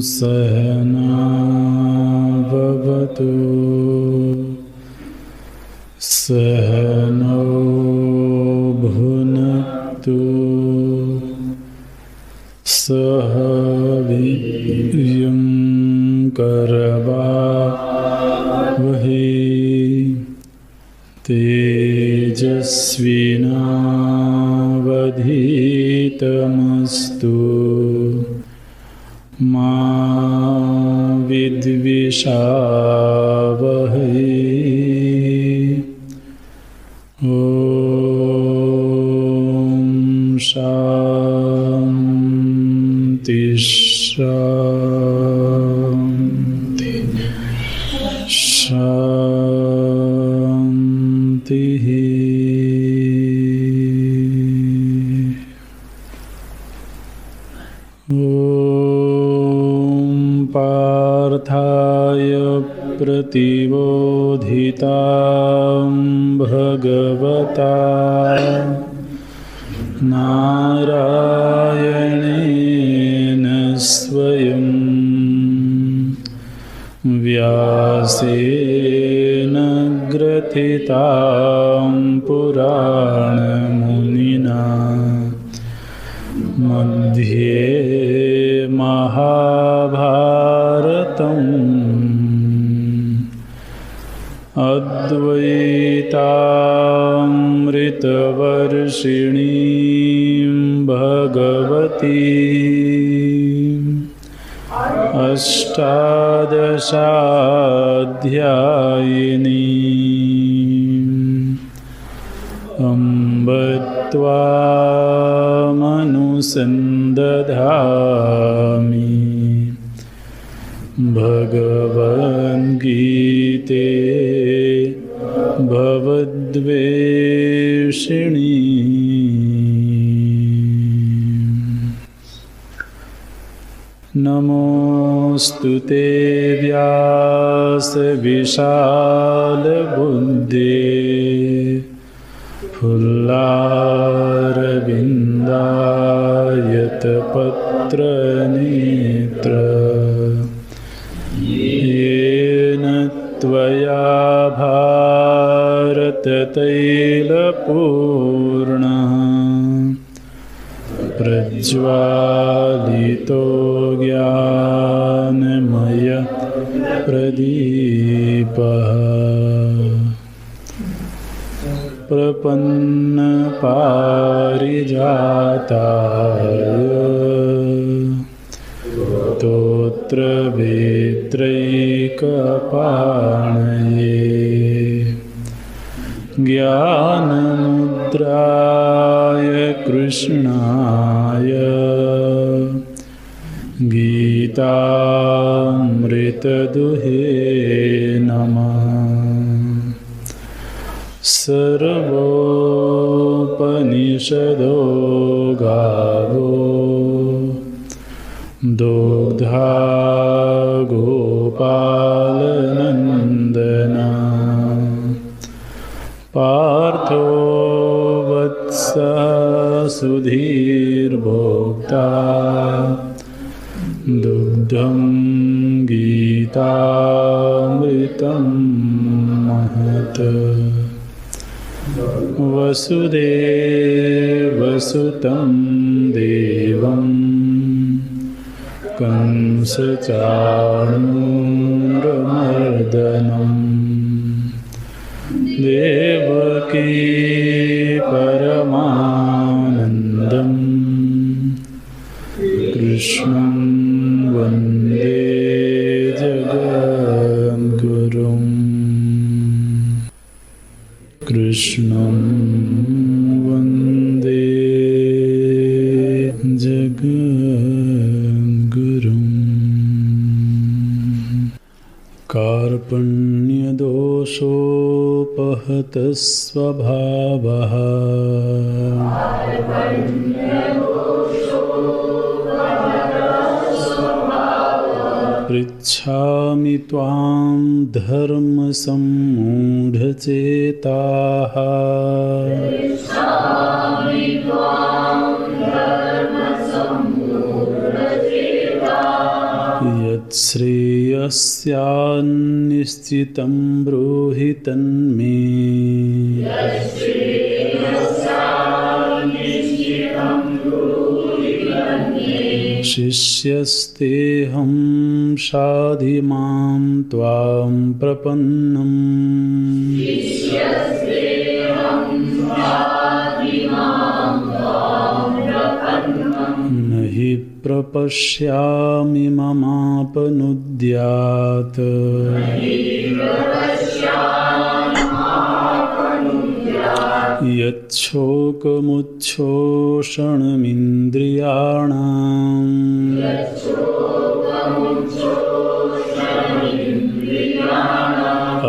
सहना भवतु सहनौ भुनक्तु सह वीर्यं करवावहै तेजस्विनावधीतमस्तु मा विद्विषावहै। ॐ शान्ति शान्ति शान्तिः। पार्थाय प्रतिबोधितां भगवता नारायणेन स्वयं व्यासेन ग्रथितां पुराणमुनिना मध्ये महाभारतम् अद्वैतामृतवर्षिणीं भगवती अष्टादशाध्यायिनीम् अम्ब त्वामनुसन्दधामि भगवद्गीते भवद्वेषिणी। नमोऽस्तु ते व्यासविशालबुद्धे फुल्लारविन्दायतपत्रनेत्र येन त्वया भारततैलपूर्णः प्रज्वालितो ज्ञानमय प्रदीपः प्रपन्नपारिजाताय स्तोत्रवेत्रैकपाणये ज्ञानमुद्राय कृष्णाय गीतामृतदुहे नमः। सर्वोपनिषदो गावो दुग्धा गोपालनन्दना पार्थो वत्सः सुधीर्भोक्ता दुग्धं गीतामृतं महत्। वसुदेवसुतं देवं कंसचाणूरमर्दनं देवकी परमानन्दं कृष्णं वन्दे जगद्गुरुं कृष्णं वन्दे जगद्गुरुं कार्पण्यदोषोपहतः स्वभावः पृच्छामि त्वां धर्मसम्मूढचेताः यच्छ्रेयस्यान्निश्चितं ब्रूहि तन्मे शिष्यस्तेऽहं शाधि मां त्वां प्रपन्नम् न हि प्रपश्यामि ममापनुद्यात् यच्छोकमुच्छोषणमिन्द्रियाणाम्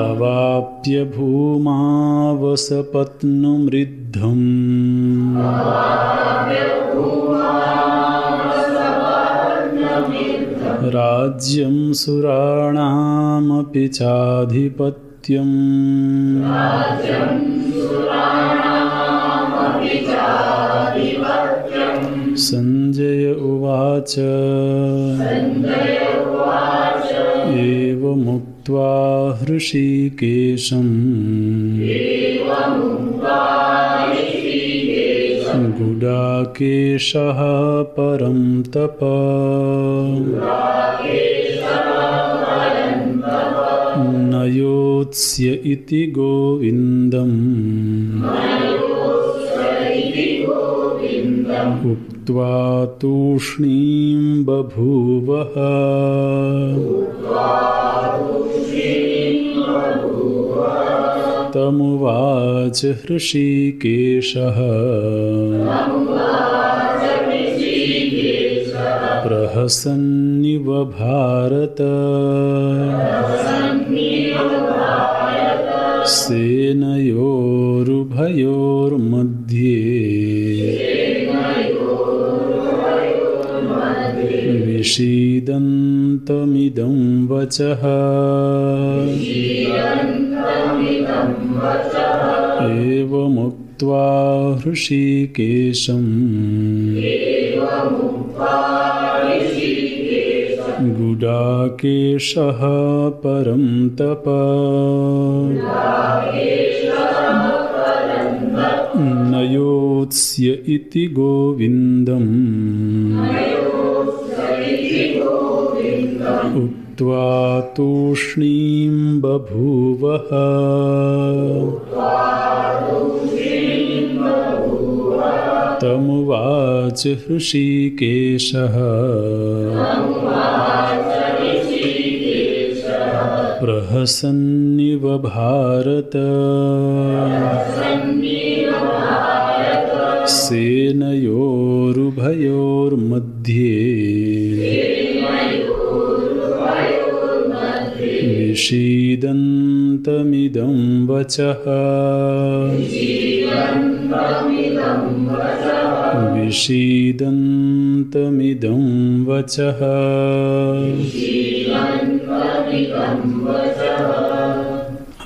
अवाप्य भूमावसपत्नमृद्धम् राज्यं सुराणामपि चाधिपत्यम् संजय उवाच एवमुक्त्वा हृषीकेशं गुडाकेशः परं तप न योत्स्य इति गोविन्दम् उक्त्वा तूष्णीं बभूवः तमुवाच हृषीकेशः प्रहसन्निव भारत सेनयोरुभयोर्मध्ये विषीदन्तमिदं वचः एवमुक्त्वा हृषीकेशं गुडाकेशः परं तप न योत्स्य इति गोविन्दम् उक्त्वा तूष्णीं बभूवः तमुवाच हृषीकेशः प्रहसन्निव भारत सेनयोरुभयोर्मध्ये विषीदन्तमिदं वचः विषीदन्तमिदं वचः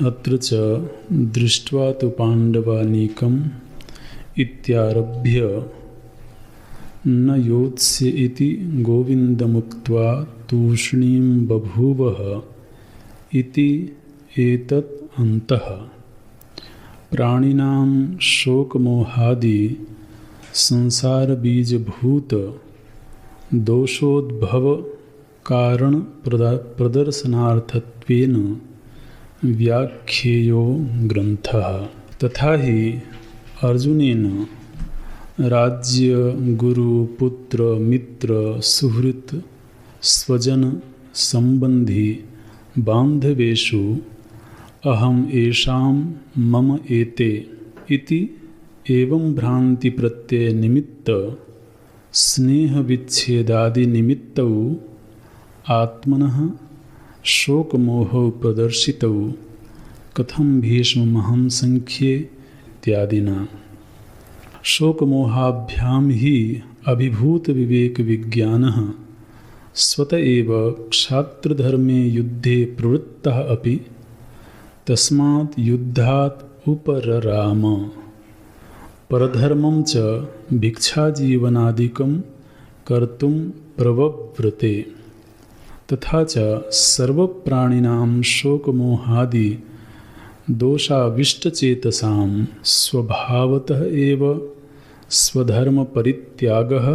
अत्र च दृष्ट्वा तु पाण्डवानीकम् इत्यारभ्य न योत्स्य इति गोविन्दमुक्त्वा तूष्णीं बभूवः इति एतत् अन्तः प्राणिनां शोकमोहादि संसारबीजभूत दोषोद्भव कारण प्रदर्शनार्थत्वेन व्याख्येयो ग्रन्थः। तथा ही अर्जुनेन राज्य गुरु पुत्र मित्र सुहृत स्वजन संबंधी बांधवेषु अहम येषां मम एते इति एवं भ्रांति प्रत्यय निमित्त स्नेह विच्छेदादि निमित्तौ आत्मनः शोकमोहौ प्रदर्शितौ कथं भीष्ममहं संख्ये इत्यादिना। शोकमोहाभ्यां हि अभिभूत विवेक विज्ञानः स्वत एव क्षात्रधर्मे युद्धे प्रवृत्तः अपि तस्मात् युद्धात् उपरराम। परधर्मं च भिक्षाजीवनादिकं कर्तुं प्रवव्रते। तथा च सर्वप्राणिनां शोकमोहादि दोषाविष्टचेतसां स्वभावतः एव स्वधर्मपरित्यागः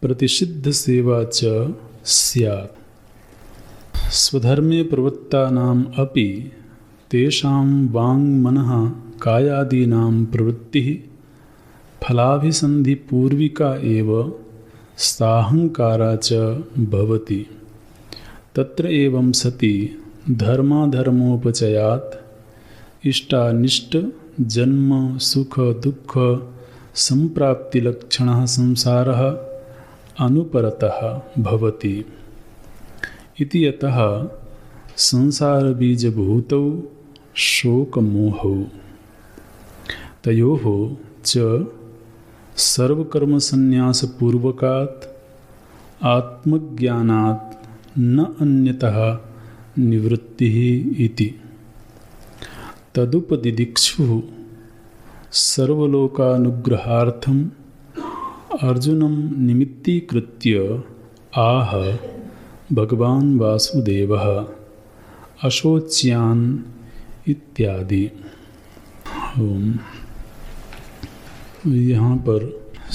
प्रतिषिद्धसेवा च स्यात्। स्वधर्मे प्रवृत्तानाम् अपि तेषां वाङ्मनः कायादीनां प्रवृत्तिः फलाभिसन्धिपूर्विका एव साहंकारा च भवति। तत्र एवं सति धर्माधर्मोपचयात् इष्टानिष्ट जन्म सुख दुःख संप्राप्तिलक्षणः संसारः अनुपरतः भवति इति यतः संसारबीजभूतौ शोकमोहौ तयोः च सर्वकर्मसन्न्यासपूर्वकात् आत्मज्ञानात् न अन्यतः निवृत्तिः इति। तदुपदिदिक्षुः सर्वलोकानुग्रहार्थम् अर्जुनं निमित्तीकृत्य आह भगवान् वासुदेवः अशोच्यान् इत्यादि। यहाँ पर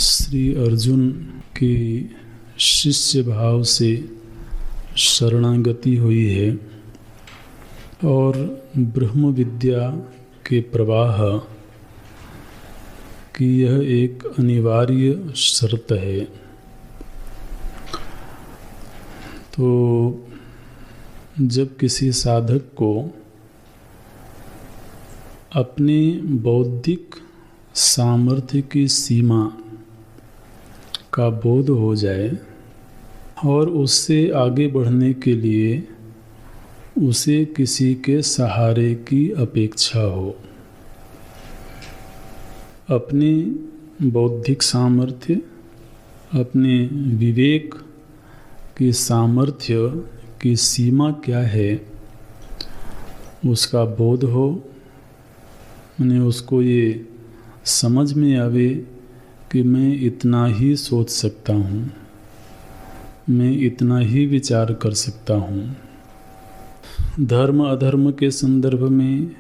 श्री अर्जुन की शिष्य भाव से शरणागति हुई है और ब्रह्म विद्या के प्रवाह की यह एक अनिवार्य शर्त है। तो जब किसी साधक को अपने बौद्धिक सामर्थ्य की सीमा का बोध हो जाए और उससे आगे बढ़ने के लिए उसे किसी के सहारे की अपेक्षा हो, अपने बौद्धिक सामर्थ्य अपने विवेक की सामर्थ्य की सीमा क्या है उसका बोध हो, मैंने उसको ये समझ में आवे कि मैं इतना ही सोच सकता हूँ, मैं इतना ही विचार कर सकता हूँ। धर्म अधर्म के संदर्भ में,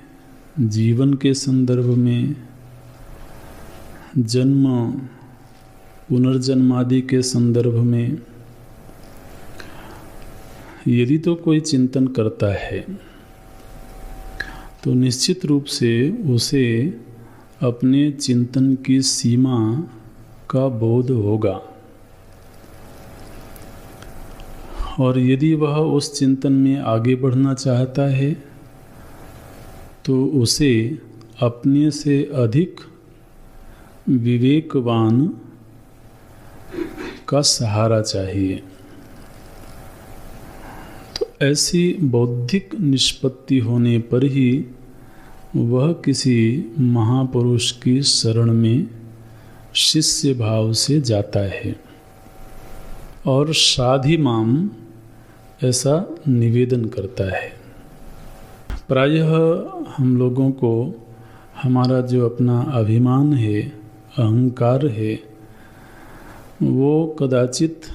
जीवन के संदर्भ में, जन्म पुनर्जन्म आदि के संदर्भ में यदि तो कोई चिंतन करता है तो निश्चित रूप से उसे अपने चिंतन की सीमा का बोध होगा और यदि वह उस चिंतन में आगे बढ़ना चाहता है तो उसे अपने से अधिक विवेकवान का सहारा चाहिए। तो ऐसी बौद्धिक निष्पत्ति होने पर ही वह किसी महापुरुष की शरण में शिष्य भाव से जाता है और साधि माम ऐसा निवेदन करता है। प्रायः हम लोगों को हमारा जो अपना अभिमान है, अहंकार है, वो कदाचित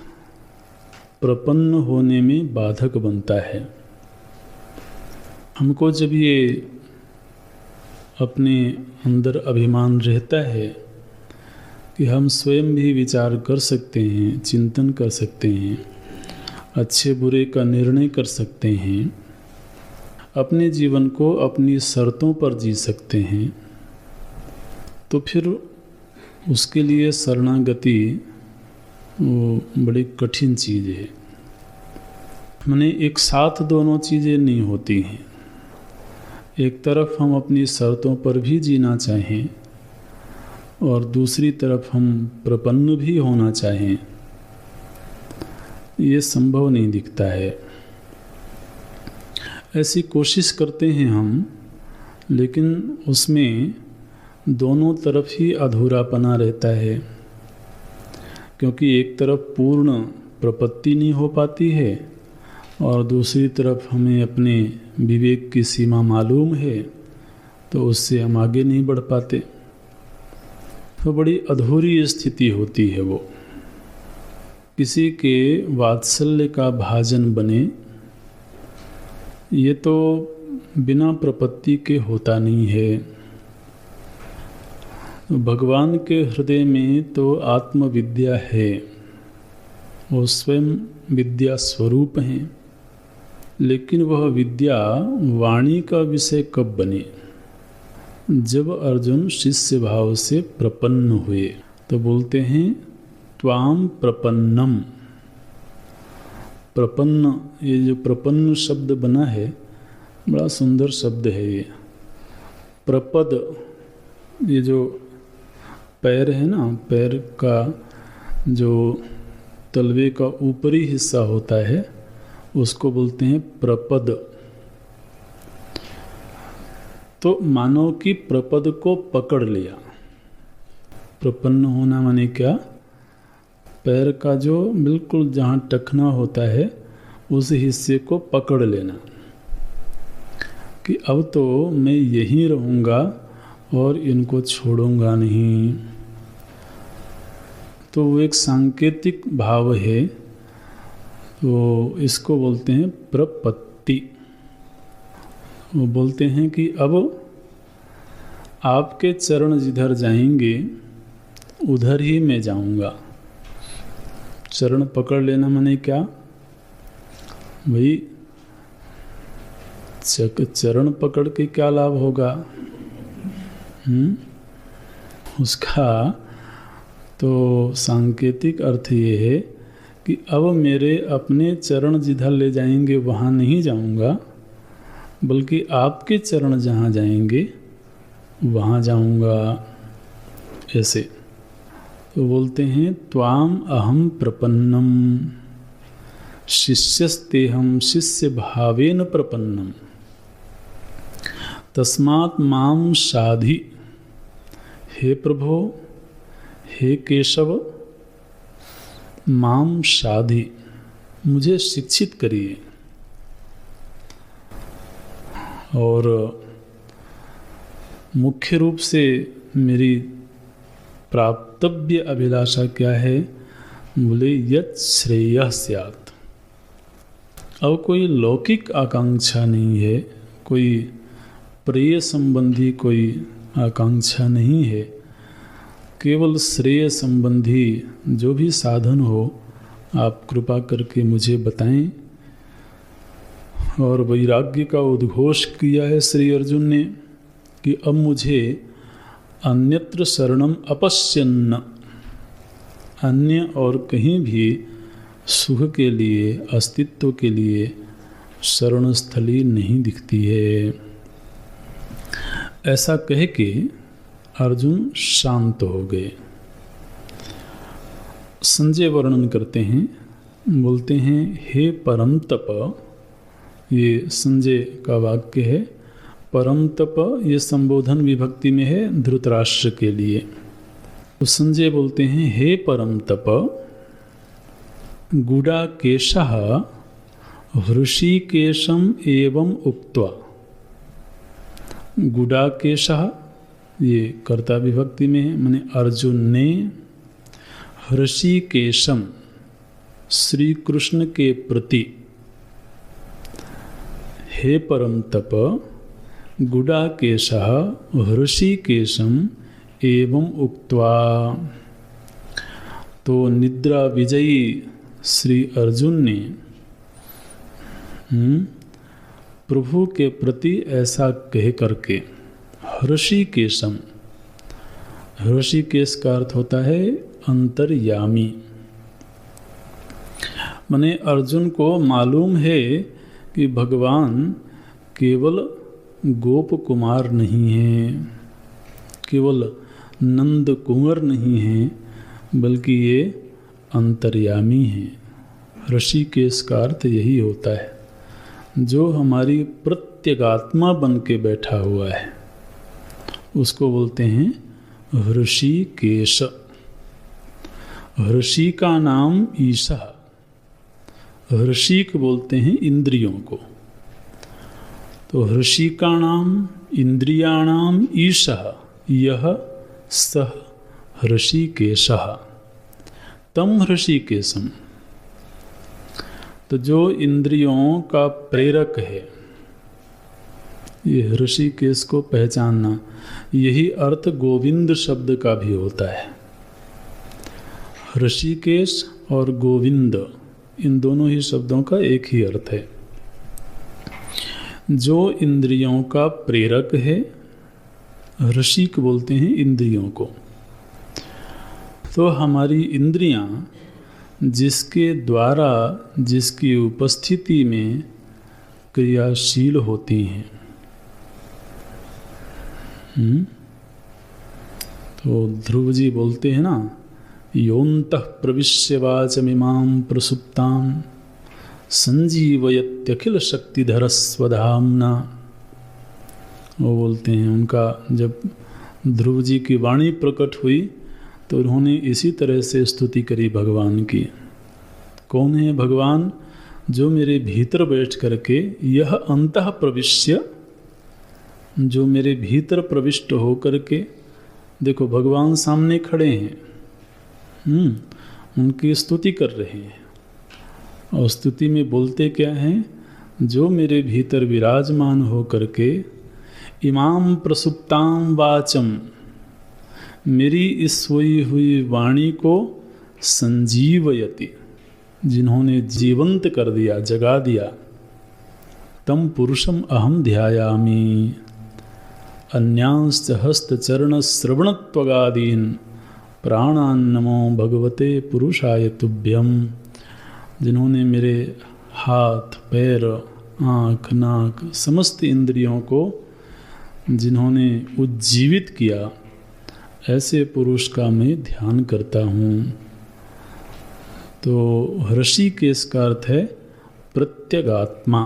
प्रपन्न होने में बाधक बनता है। हमको जब ये अपने अंदर अभिमान रहता है कि हम स्वयं भी विचार कर सकते हैं, चिंतन कर सकते हैं, अच्छे बुरे का निर्णय कर सकते हैं, अपने जीवन को अपनी शर्तों पर जी सकते हैं, तो फिर उसके लिए शरणागति वो बड़ी कठिन चीज़ है। माने एक साथ दोनों चीज़ें नहीं होती हैं। एक तरफ हम अपनी शर्तों पर भी जीना चाहें और दूसरी तरफ हम प्रपन्न भी होना चाहें, ये संभव नहीं दिखता है। ऐसी कोशिश करते हैं हम, लेकिन उसमें दोनों तरफ ही अधूरापना रहता है, क्योंकि एक तरफ पूर्ण प्रपत्ति नहीं हो पाती है और दूसरी तरफ हमें अपने विवेक की सीमा मालूम है, तो उससे हम आगे नहीं बढ़ पाते। तो बड़ी अधूरी स्थिति होती है वो। किसी के वात्सल्य का भाजन बने, ये तो बिना प्रपत्ति के होता नहीं है। तो भगवान के हृदय में तो आत्मविद्या है, वो स्वयं विद्या स्वरूप हैं, लेकिन वह विद्या वाणी का विषय कब बने? जब अर्जुन शिष्य भाव से प्रपन्न हुए। तो बोलते हैं त्वाम प्रपन्नम। प्रपन्न, ये जो प्रपन्न शब्द बना है बड़ा सुंदर शब्द है ये। प्रपद, ये जो पैर है ना, पैर का जो तलवे का ऊपरी हिस्सा होता है उसको बोलते हैं प्रपद। तो मानो कि प्रपद को पकड़ लिया। प्रपन्न होना माने क्या? पैर का जो बिल्कुल जहाँ टखना होता है उस हिस्से को पकड़ लेना कि अब तो मैं यहीं रहूँगा और इनको छोड़ूंगा नहीं। तो वो एक सांकेतिक भाव है, तो इसको बोलते हैं प्रपत्ति। वो बोलते हैं कि अब आपके चरण जिधर जाएंगे उधर ही मैं जाऊंगा। चरण पकड़ लेना माने क्या भाई? चरण पकड़ के क्या लाभ होगा? उसका तो सांकेतिक अर्थ ये है कि अब मेरे अपने चरण जिधर ले जाएंगे वहाँ नहीं जाऊंगा, बल्कि आपके चरण जहाँ जाएंगे वहाँ जाऊंगा। ऐसे तो बोलते हैं त्वाम अहम प्रपन्नम शिष्यस्तेहम शिष्य भावेन प्रपन्नम तस्मात् माम शाधि। हे प्रभो, हे केशव, माम शाधि, मुझे शिक्षित करिए। और मुख्य रूप से मेरी प्राप्तव्य अभिलाषा क्या है? बोले यत् श्रेयः स्यात्। अब कोई लौकिक आकांक्षा नहीं है, कोई प्रिय संबंधी कोई आकांक्षा नहीं है, केवल श्रेय संबंधी जो भी साधन हो आप कृपा करके मुझे बताएं। और वैराग्य का उद्घोष किया है श्री अर्जुन ने कि अब मुझे अन्यत्र शरणम अपश्यन्न, अन्य और कहीं भी सुख के लिए, अस्तित्व के लिए शरण स्थली नहीं दिखती है। ऐसा कह के अर्जुन शांत हो गए। संजय वर्णन करते हैं, बोलते हैं हे परम तप, ये संजय का वाक्य है। परम तप ये संबोधन विभक्ति में है धृतराष्ट्र के लिए। तो संजय बोलते हैं हे परम तप, गुडाकेशः हृषिकेशम एवं उक्त्वा। गुडाकेशः ये कर्ता विभक्ति में है, माने अर्जुन ने हृषिकेशम श्री कृष्ण के प्रति हे परम तप गुडाकेशः हृषिकेशम एवं उक्त्वा। तो निद्रा विजयी श्री अर्जुन ने प्रभु के प्रति ऐसा कह करके हृषिकेशम, ऋषिकेश का अर्थ होता है अंतर्यामी। माने अर्जुन को मालूम है कि भगवान केवल गोप कुमार नहीं है, केवल नंद कुंवर नहीं है, बल्कि ये अंतर्यामी है। ऋषिकेश का अर्थ यही होता है, जो हमारी प्रत्यगात्मा बन के बैठा हुआ है उसको बोलते हैं ऋषिकेश। ऋषि का नाम ईशा, ऋषिक बोलते हैं इंद्रियों को। तो ऋषि का नाम इंद्रियाणाम ईशः यह सह ऋषिकेशः तम ऋषिकेशम। तो जो इंद्रियों का प्रेरक है, ये ऋषिकेश को पहचानना, यही अर्थ गोविंद शब्द का भी होता है। ऋषिकेश और गोविंद, इन दोनों ही शब्दों का एक ही अर्थ है। जो इंद्रियों का प्रेरक है, ऋषिक बोलते हैं इंद्रियों को। तो हमारी इंद्रियां जिसके द्वारा, जिसकी उपस्थिति में क्रियाशील होती हैं, तो ध्रुव जी बोलते हैं ना, योऽन्तः प्रविश्य वाचमिमां प्रसुप्तां संजीवयत्यखिल शक्तिधर स्वधाम्ना। वो बोलते हैं, उनका जब ध्रुव जी की वाणी प्रकट हुई तो उन्होंने इसी तरह से स्तुति करी भगवान की। कौन है भगवान? जो मेरे भीतर बैठ करके यह अंतः प्रविश्य, जो मेरे भीतर प्रविष्ट हो करके, देखो भगवान सामने खड़े हैं, उनकी स्तुति कर रहे हैं, और स्तुति में बोलते क्या हैं? जो मेरे भीतर विराजमान हो करके इमाम प्रसुप्ताम वाचम, मेरी इस सोई हुई वाणी को संजीवयति, जिन्होंने जीवंत कर दिया, जगा दिया, तम पुरुषम अहम ध्यायामि अन्यांश्च हस्तचरण श्रवणत्वगादीन प्राणान नमो भगवते पुरुषाय तुभ्यम। जिन्होंने मेरे हाथ, पैर, आँख, नाक, समस्त इंद्रियों को जिन्होंने उज्जीवित किया, ऐसे पुरुष का मैं ध्यान करता हूँ। तो ऋषिकेश का अर्थ है प्रत्यगात्मा।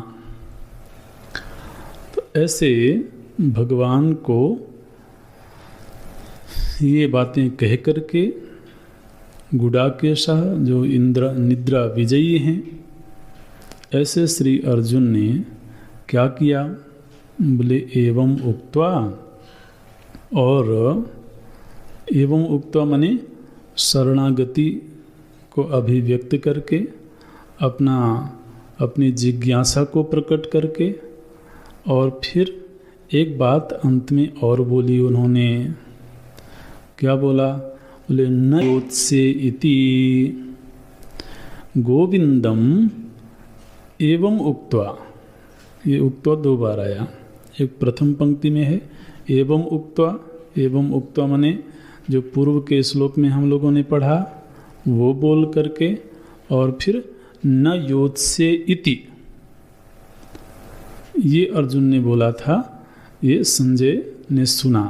तो ऐसे भगवान को ये बातें कह करके गुडाकेशः, जो इंद्र निद्रा विजयी हैं, ऐसे श्री अर्जुन ने क्या किया? बोले एवं उक्त्वा, और एवं उक्त्वा माने शरणागति को अभिव्यक्त करके, अपनी जिज्ञासा को प्रकट करके, और फिर एक बात अंत में और बोली उन्होंने। क्या बोला? बोले न योत्से इति गोविंदम एवं उक्त्वा। ये उक्त्वा दो बार आया, एक प्रथम पंक्ति में है एवं उक्त्वा। एवं उक्त्वा माने जो पूर्व के श्लोक में हम लोगों ने पढ़ा वो बोल करके, और फिर न योत्से इति, ये अर्जुन ने बोला था, ये संजय ने सुना।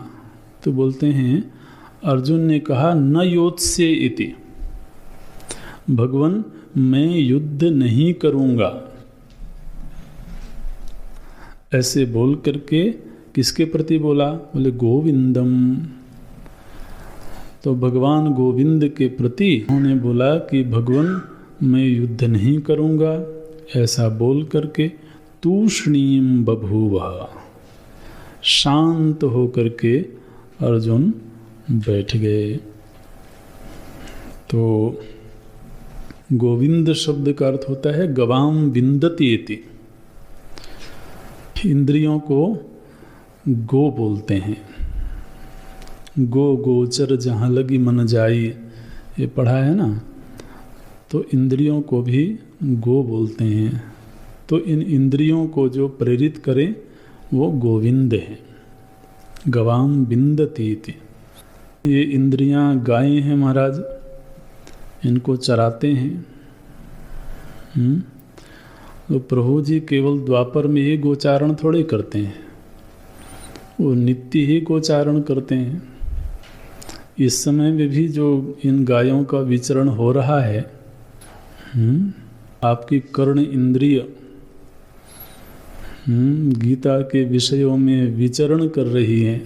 तो बोलते हैं अर्जुन ने कहा न योत्से इति, भगवान मैं युद्ध नहीं करूंगा। ऐसे बोल करके किसके प्रति बोला? बोले गोविंदम। तो भगवान गोविंद के प्रति उन्होंने बोला कि भगवान मैं युद्ध नहीं करूंगा। ऐसा बोल करके तूष्णीम बभूवः, शांत हो करके अर्जुन बैठ गए। तो गोविंद शब्द का अर्थ होता है गवाम विंदति इति। इंद्रियों को गो बोलते हैं। गो गोचर जहाँ लगी मन जाई, ये पढ़ा है ना। तो इंद्रियों को भी गो बोलते हैं। तो इन इंद्रियों को जो प्रेरित करे वो गोविंद है। गवाम विंदति इति। ये इंद्रियां गायें हैं महाराज, इनको चराते हैं। तो प्रभु जी केवल द्वापर में ही गोचारण थोड़े करते हैं, वो नित्य ही गोचारण करते हैं। इस समय में भी जो इन गायों का विचरण हो रहा है, आपकी कर्ण इंद्रिय गीता के विषयों में विचरण कर रही है।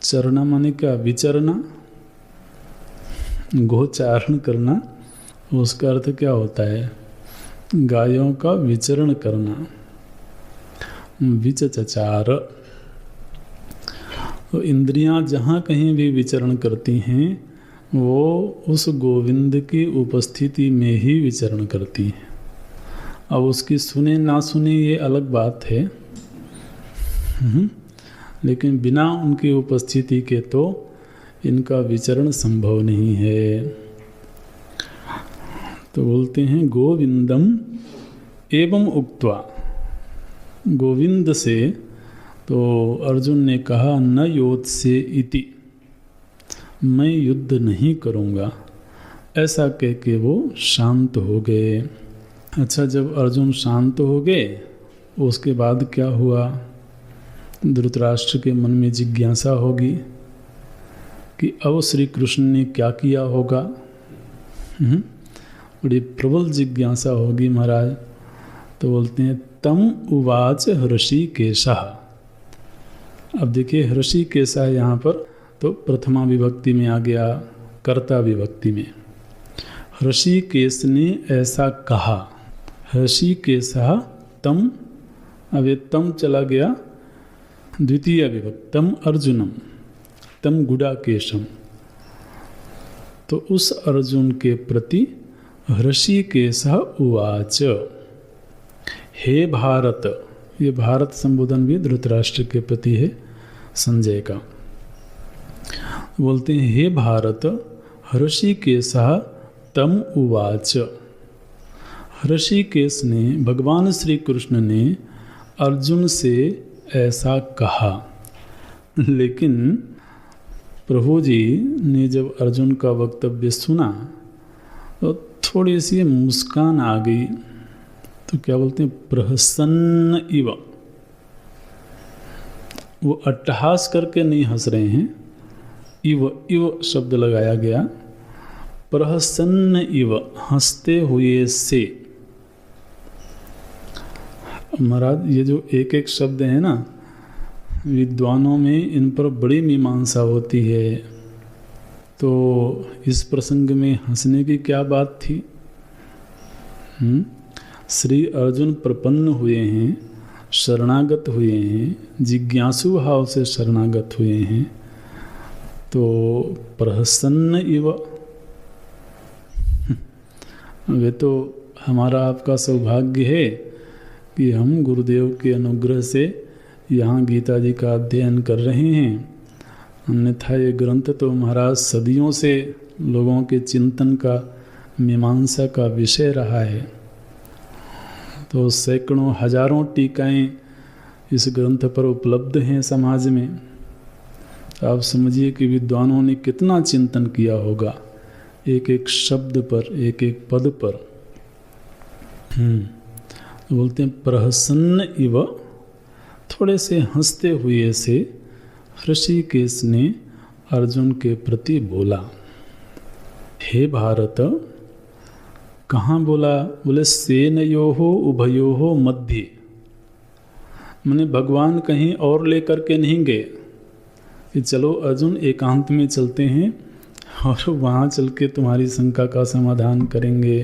चरना माने क्या? विचरना, गोचारण करना, उसका अर्थ क्या होता है? गायों का विचरण करना, विचचार। तो इंद्रियां जहाँ कहीं भी विचरण करती हैं वो उस गोविंद की उपस्थिति में ही विचरण करती हैं। अब उसकी सुने ना सुने ये अलग बात है, लेकिन बिना उनकी उपस्थिति के तो इनका विचरण संभव नहीं है। तो बोलते हैं गोविंदम एवं उक्त्वा, गोविंद से तो अर्जुन ने कहा न योत्से इति, मैं युद्ध नहीं करूँगा, ऐसा कह के वो शांत हो गए। अच्छा, जब अर्जुन शांत हो गए उसके बाद क्या हुआ? धृतराष्ट्र के मन में जिज्ञासा होगी कि अब श्री कृष्ण ने क्या किया होगा। बड़ी प्रबल जिज्ञासा होगी महाराज। तो बोलते हैं तम उवाच हृषिकेशः। अब देखिए हृषिकेशः यहाँ पर तो प्रथमा विभक्ति में आ गया, कर्ता विभक्ति में। हृषिकेश ने ऐसा कहा, हृषिकेशः तम, अब ये तम चला गया द्वितीय विभक्ति, तम अर्जुनम, तम गुडाकेशम। तो उस अर्जुन के प्रति हृषिकेशः उवाच, हे भारत, ये भारत संबोधन भी धृतराष्ट्र के प्रति है, संजय का। बोलते हैं हे भारत, हृषिकेशः तम उवाच। हृषिकेश ने, भगवान श्री कृष्ण ने अर्जुन से ऐसा कहा, लेकिन प्रभु जी ने जब अर्जुन का वक्तव्य सुना तो थोड़ी सी मुस्कान आ गई। तो क्या बोलते हैं? प्रहसन्न इव। वो अट्टहास करके नहीं हंस रहे हैं, इव, इव शब्द लगाया गया। प्रहसन्न इव, हंसते हुए से। महाराज ये जो एक एक शब्द है ना, विद्वानों में इन पर बड़ी मीमांसा होती है। तो इस प्रसंग में हंसने की क्या बात थी? श्री अर्जुन प्रपन्न हुए हैं, शरणागत हुए हैं, जिज्ञासु भाव से शरणागत हुए हैं। तो प्रहसन्न इव, वे तो हमारा आपका सौभाग्य है कि हम गुरुदेव के अनुग्रह से यहाँ गीता जी का अध्ययन कर रहे हैं। अन्यथा ये ग्रंथ तो महाराज सदियों से लोगों के चिंतन का, मीमांसा का विषय रहा है। तो सैकड़ों हजारों टीकाएं इस ग्रंथ पर उपलब्ध हैं समाज में। आप समझिए कि विद्वानों ने कितना चिंतन किया होगा एक एक शब्द पर, एक एक पद पर। बोलते हैं प्रहसन्न इव, थोड़े से हंसते हुए से हृषिकेश ने अर्जुन के प्रति बोला, हे भारत। कहाँ बोला? बोले सेनयोहो उभयोहो मध्य। मैंने भगवान कहीं और लेकर के नहीं गए कि चलो अर्जुन एकांत में चलते हैं और वहाँ चल के तुम्हारी शंका का समाधान करेंगे।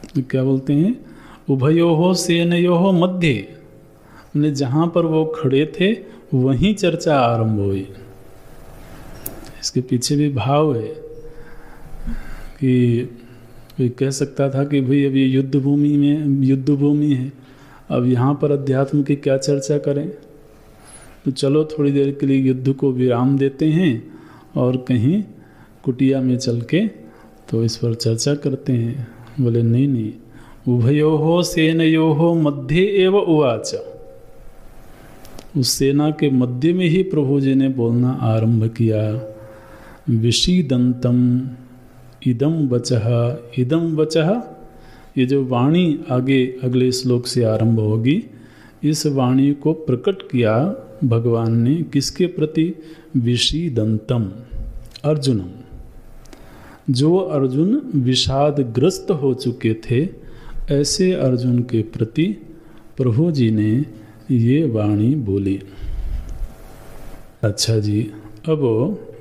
तो क्या बोलते हैं? उभयोहो सेनयोहो मध्य। मैंने जहाँ पर वो खड़े थे वहीं चर्चा आरंभ हुई। इसके पीछे भी भाव है कि कोई कह सकता था कि भाई अभी युद्ध भूमि है, अब यहाँ पर अध्यात्म की क्या चर्चा करें। तो चलो थोड़ी देर के लिए युद्ध को विराम देते हैं और कहीं कुटिया में चल के तो इस पर चर्चा करते हैं। बोले नहीं नहीं, उभयोहो सेनयोहो मध्ये एव उवाच। उस सेना के मध्य में ही प्रभु जी ने बोलना आरंभ किया, विषीदंतम इदम वचः। ये जो वाणी आगे अगले श्लोक से आरंभ होगी, इस वाणी को प्रकट किया भगवान ने किसके प्रति? विषीदंतम, अर्जुनम। जो अर्जुन विषादग्रस्त हो चुके थे, ऐसे अर्जुन के प्रति प्रभु जी ने ये वाणी बोली। अच्छा जी, अब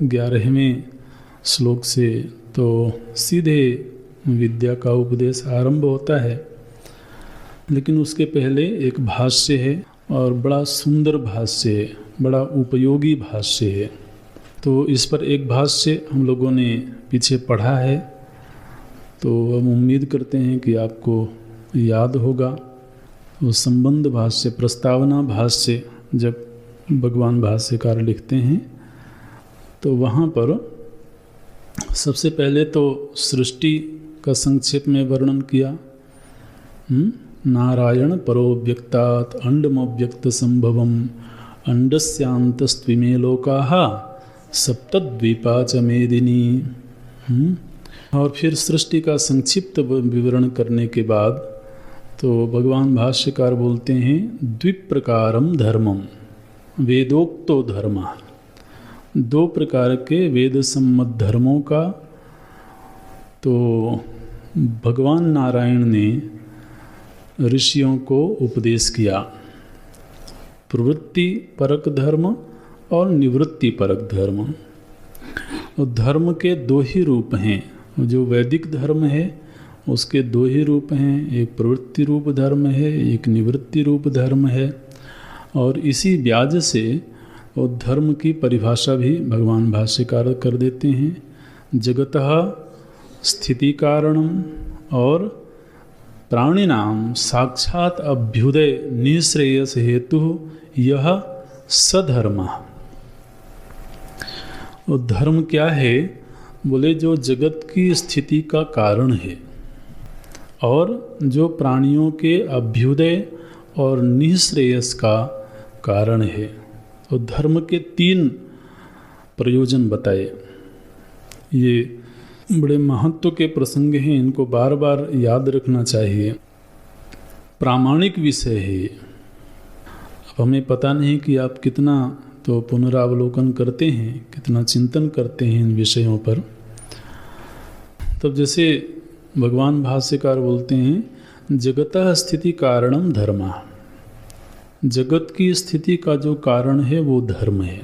11वें श्लोक से तो सीधे विद्या का उपदेश आरंभ होता है, लेकिन उसके पहले एक भाष्य है और बड़ा सुंदर भाष्य है, बड़ा उपयोगी भाष्य है। तो इस पर एक भाष्य हम लोगों ने पीछे पढ़ा है, तो हम उम्मीद करते हैं कि आपको याद होगा। वो संबंध भाष्य, प्रस्तावना भाष्य जब भगवान भाष्यकार लिखते हैं तो वहाँ पर सबसे पहले तो सृष्टि का संक्षेप में वर्णन किया। नारायण परोव्यक्तात् अंडमव्यक्त संभवम अंडस्यांतस्त्विमे लोकाः सप्तद्वीपा च मेदिनी। और फिर सृष्टि का संक्षिप्त विवरण करने के बाद तो भगवान भाष्यकार बोलते हैं, द्विप्रकारम धर्मम वेदोक्तो धर्म। 2 प्रकार के वेद सम्मत धर्मों का तो भगवान नारायण ने ऋषियों को उपदेश किया। प्रवृत्ति परक धर्म और निवृत्ति परक धर्म। और धर्म के 2 ही रूप हैं। जो वैदिक धर्म है उसके 2 ही रूप हैं, एक प्रवृत्ति रूप धर्म है, एक निवृत्ति रूप धर्म है। और इसी ब्याज से वो धर्म की परिभाषा भी भगवान भाष्यकार कर देते हैं। जगतः स्थिति कारणम और प्राणिनाम साक्षात अभ्युदय निःश्रेयस हेतु यह सधर्म। और धर्म क्या है? बोले जो जगत की स्थिति का कारण है और जो प्राणियों के अभ्युदय और निःश्रेयस का कारण है। तो धर्म के 3 प्रयोजन बताए। ये बड़े महत्व के प्रसंग हैं, इनको बार बार याद रखना चाहिए। प्रामाणिक विषय है। अब हमें पता नहीं कि आप कितना तो पुनरावलोकन करते हैं, कितना चिंतन करते हैं इन विषयों पर। तब जैसे भगवान भाष्यकार बोलते हैं, जगतः स्थिति कारणम धर्म। जगत की स्थिति का जो कारण है वो धर्म है।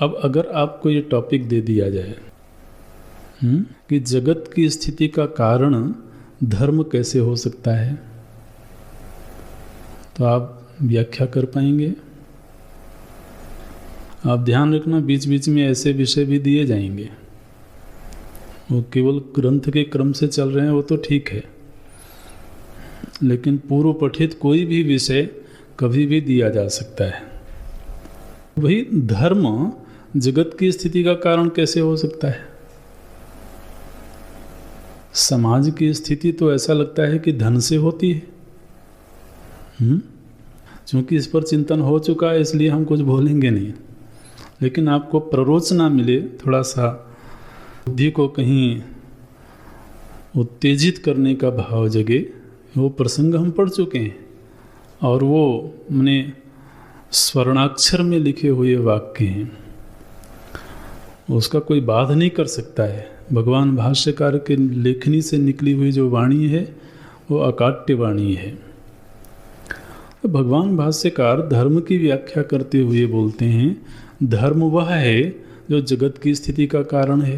अब अगर आपको ये टॉपिक दे दिया जाए कि जगत की स्थिति का कारण धर्म कैसे हो सकता है, तो आप व्याख्या कर पाएंगे? आप ध्यान रखना, बीच बीच में ऐसे विषय भी दिए जाएंगे। वो केवल ग्रंथ के क्रम से चल रहे हैं वो तो ठीक है, लेकिन पूर्व पठित कोई भी विषय कभी भी दिया जा सकता है। वही धर्म जगत की स्थिति का कारण कैसे हो सकता है? समाज की स्थिति तो ऐसा लगता है कि धन से होती है। क्योंकि इस पर चिंतन हो चुका है इसलिए हम कुछ बोलेंगे नहीं, लेकिन आपको प्ररोचना मिले, थोड़ा सा बुद्धि को कहीं उत्तेजित करने का भाव जगे, वो प्रसंग हम पढ़ चुके हैं। और वो मैंने स्वर्णाक्षर में लिखे हुए वाक्य हैं, उसका कोई बाध नहीं कर सकता है। भगवान भाष्यकार के लेखनी से निकली हुई जो वाणी है वो अकाट्य वाणी है। तो भगवान भाष्यकार धर्म की व्याख्या करते हुए बोलते हैं, धर्म वह है जो जगत की स्थिति का कारण है।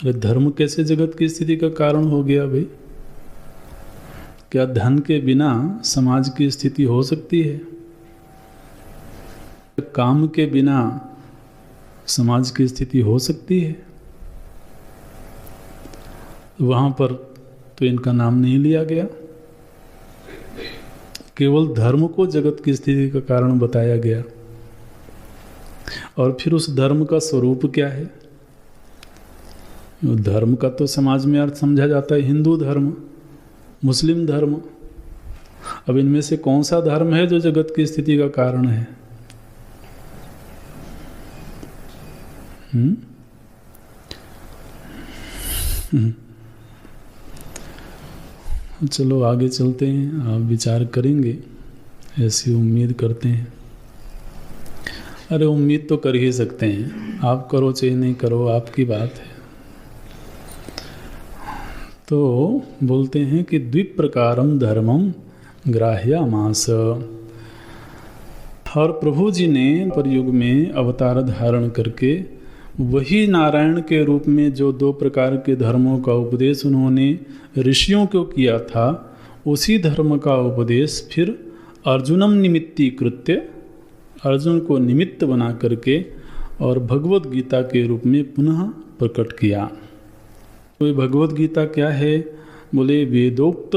अरे धर्म कैसे जगत की स्थिति का कारण हो गया भाई? क्या धन के बिना समाज की स्थिति हो सकती है? काम के बिना समाज की स्थिति हो सकती है? वहां पर तो इनका नाम नहीं लिया गया, केवल धर्म को जगत की स्थिति का कारण बताया गया। और फिर उस धर्म का स्वरूप क्या है? धर्म का तो समाज में अर्थ समझा जाता है हिंदू धर्म, मुस्लिम धर्म। अब इनमें से कौन सा धर्म है जो जगत की स्थिति का कारण है? चलो आगे चलते हैं, आप विचार करेंगे, ऐसी उम्मीद करते हैं। अरे उम्मीद तो कर ही सकते हैं, आप करो चाहे नहीं करो, आपकी बात है। तो बोलते हैं कि द्विप्रकारम धर्मम ग्राह्यामास। और प्रभु जी ने परयुग में अवतार धारण करके वही नारायण के रूप में जो 2 प्रकार के धर्मों का उपदेश उन्होंने ऋषियों को किया था, उसी धर्म का उपदेश फिर अर्जुनम निमित्तीकृत्य, अर्जुन को निमित्त बना करके और भगवत गीता के रूप में पुनः प्रकट किया। तो ये भगवत गीता क्या है? बोले वेदोक्त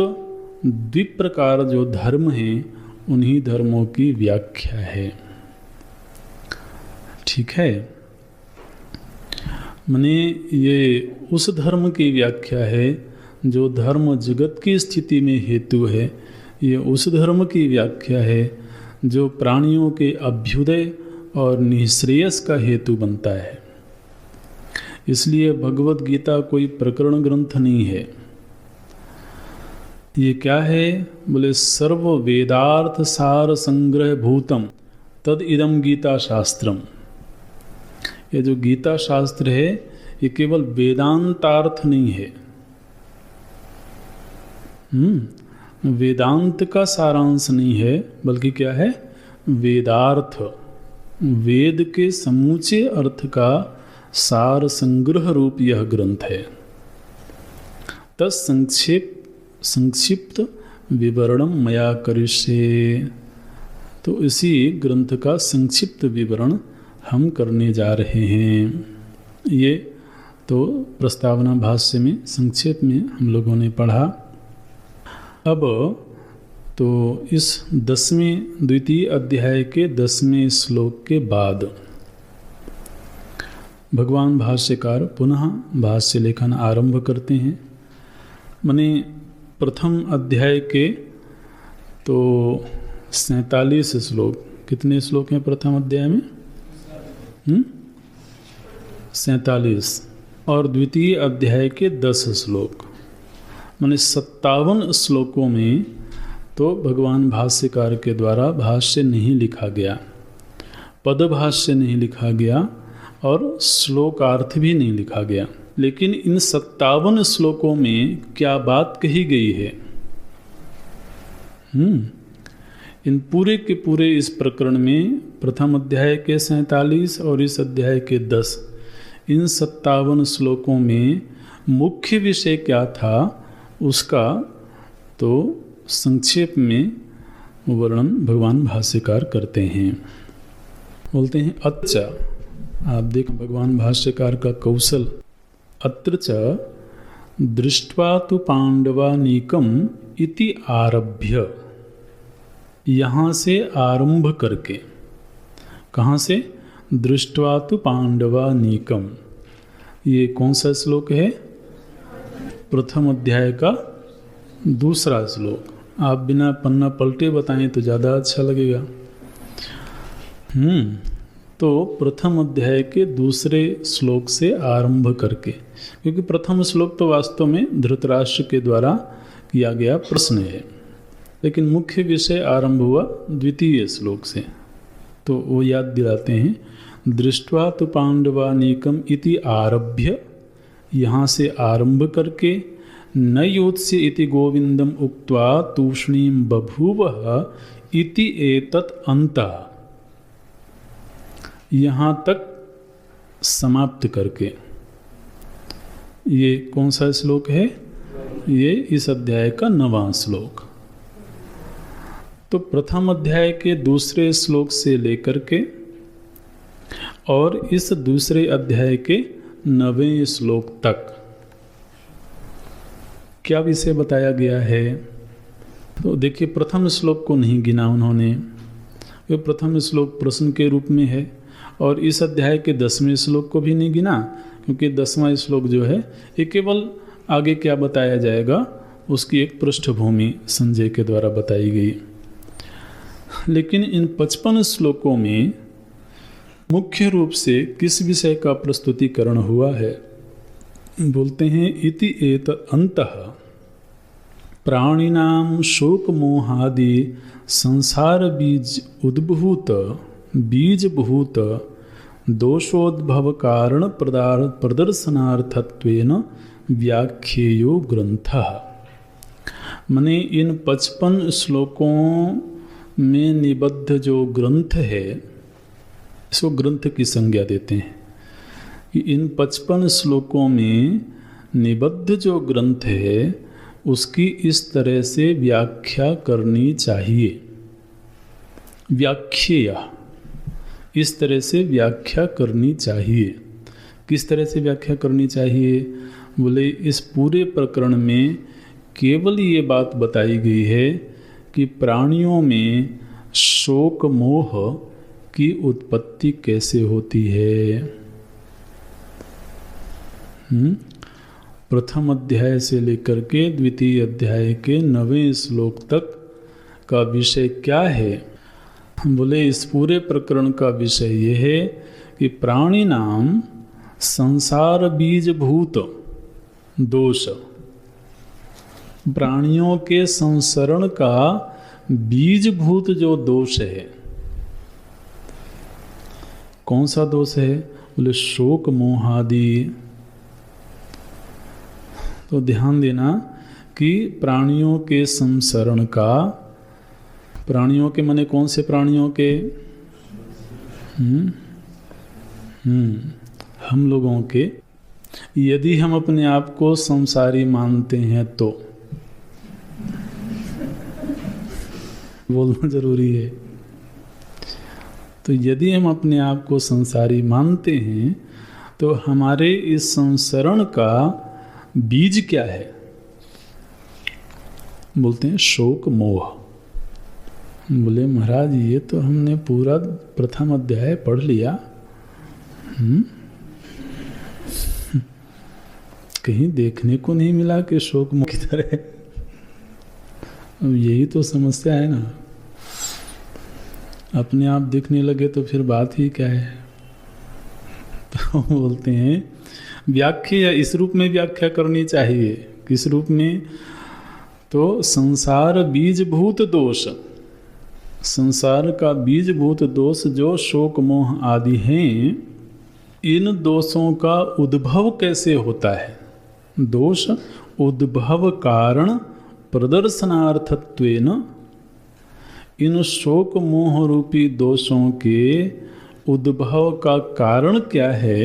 द्विप्रकार जो धर्म हैं उन्हीं धर्मों की व्याख्या है। ठीक है, माने ये उस धर्म की व्याख्या है जो धर्म जगत की स्थिति में हेतु है। ये उस धर्म की व्याख्या है जो प्राणियों के अभ्युदय और निःश्रेयस का हेतु बनता है। इसलिए भगवत गीता कोई प्रकरण ग्रंथ नहीं है। ये क्या है? बोले सर्व वेदार्थ सार संग्रह भूतम तद इदम गीता शास्त्रम। ये जो गीता शास्त्र है ये केवल वेदांतार्थ नहीं है, वेदांत का सारांश नहीं है, बल्कि क्या है? वेदार्थ, वेद के समूचे अर्थ का सार संग्रह रूप यह ग्रंथ है। तस् संक्षिप्त विवरणम मया करिष्ये। तो इसी ग्रंथ का संक्षिप्त विवरण हम करने जा रहे हैं। ये तो प्रस्तावना भाष्य में संक्षेप में हम लोगों ने पढ़ा। अब तो इस 10वें द्वितीय अध्याय के 10वें श्लोक के बाद भगवान भाष्यकार पुनः भाष्य लेखन आरंभ करते हैं। माने प्रथम अध्याय के तो 47 श्लोक, कितने श्लोक हैं प्रथम अध्याय में? 47, और द्वितीय अध्याय के 10 श्लोक, माने 57 श्लोकों में तो भगवान भाष्यकार के द्वारा भाष्य नहीं लिखा गया, पदभाष्य नहीं लिखा गया और श्लोकार्थ भी नहीं लिखा गया। लेकिन इन 57 श्लोकों में क्या बात कही गई है? इन पूरे के पूरे इस प्रकरण में प्रथम अध्याय के 47 और इस अध्याय के 10, इन 57 श्लोकों में मुख्य विषय क्या था उसका तो संक्षेप में वर्णन भगवान भाष्यकार करते हैं। बोलते हैं अच्छा, आप देखें भगवान भाष्यकार का कौशल। अत्र च दृष्ट्वा तु पांडवानीकम इति आरभ्य, यहाँ से आरंभ करके, कहाँ से? दृष्ट्वा तु पांडवानीकम। ये कौन सा श्लोक है? प्रथम अध्याय का 2 श्लोक। आप बिना पन्ना पलटे बताएं तो ज़्यादा अच्छा लगेगा। तो प्रथम अध्याय के 2 श्लोक से आरंभ करके, क्योंकि प्रथम श्लोक तो वास्तव में धृतराष्ट्र के द्वारा किया गया प्रश्न है, लेकिन मुख्य विषय आरंभ हुआ द्वितीय श्लोक से। तो वो याद दिलाते हैं, दृष्ट्वा तु पांडवानीकम इति आरभ्य, यहाँ से आरंभ करके, न योत्स्य इति गोविंदम उक्त्वा तूष्णीम बभूवः इति एतत् अन्तः, यहाँ तक समाप्त करके। ये कौन सा श्लोक है? ये इस अध्याय का 9वां श्लोक। तो प्रथम अध्याय के 2 श्लोक से लेकर के और इस 2 अध्याय के 9वें श्लोक तक क्या विषय बताया गया है? तो देखिए, प्रथम श्लोक को नहीं गिना उन्होंने, वो प्रथम श्लोक प्रश्न के रूप में है, और इस अध्याय के 10वें श्लोक को भी नहीं गिना, क्योंकि 10वां श्लोक जो है ये केवल आगे क्या बताया जाएगा उसकी एक पृष्ठभूमि संजय के द्वारा बताई गई। लेकिन इन 55 श्लोकों में मुख्य रूप से किस विषय का प्रस्तुतिकरण हुआ है? बोलते हैं इति एत अंतः प्राणिनाम शोक मोहादि संसार बीजभूत दोषोद्भव कारण प्रदर्शनार्थत्वेन व्याख्येयो ग्रंथः। माने इन 55 श्लोकों में निबद्ध जो ग्रंथ है, इसको ग्रंथ की संज्ञा देते हैं कि इन 55 श्लोकों में निबद्ध जो ग्रंथ है उसकी इस तरह से व्याख्या करनी चाहिए। व्याख्या, इस तरह से व्याख्या करनी चाहिए। किस तरह से व्याख्या करनी चाहिए? बोले इस पूरे प्रकरण में केवल ये बात बताई गई है कि प्राणियों में शोक मोह की उत्पत्ति कैसे होती है। प्रथम अध्याय से लेकर के द्वितीय अध्याय के 9वें श्लोक तक का विषय क्या है? बोले इस पूरे प्रकरण का विषय यह है कि प्राणी नाम संसार बीजभूत दोष, प्राणियों के संसरण का बीजभूत जो दोष है, कौन सा दोष है? बोले शोक मोहादि। तो ध्यान देना कि प्राणियों के संसरण का, प्राणियों के माने कौन से प्राणियों के? हम लोगों के। यदि हम अपने आप को संसारी मानते हैं तो बोलना जरूरी है। तो यदि हम अपने आप को संसारी मानते हैं तो हमारे इस संसरण का बीज क्या है? बोलते हैं शोक मोह। बोले महाराज ये तो हमने पूरा प्रथम अध्याय पढ़ लिया, कहीं देखने को नहीं मिला कि शोक मोह की तरह। यही तो समस्या है ना, अपने आप दिखने लगे तो फिर बात ही क्या है। तो बोलते हैं व्याख्या इस रूप में व्याख्या करनी चाहिए। किस रूप में? तो संसार बीजभूत दोष, संसार का बीजभूत दोष जो शोक मोह आदि हैं, इन दोषों का उद्भव कैसे होता है? दोष उद्भव कारण प्रदर्शनार्थत्वेन, इन शोक मोह रूपी दोषों के उद्भव का कारण क्या है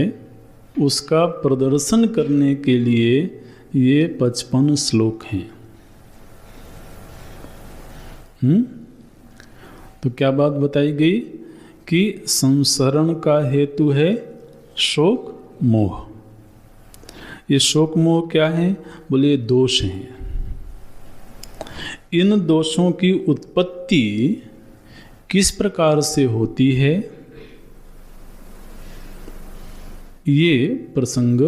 उसका प्रदर्शन करने के लिए ये 55 श्लोक हैं। तो क्या बात बताई गई कि संसरण का हेतु है शोक मोह। ये शोक मोह क्या है? बोले दोष हैं। इन दोषों की उत्पत्ति किस प्रकार से होती है, ये प्रसंग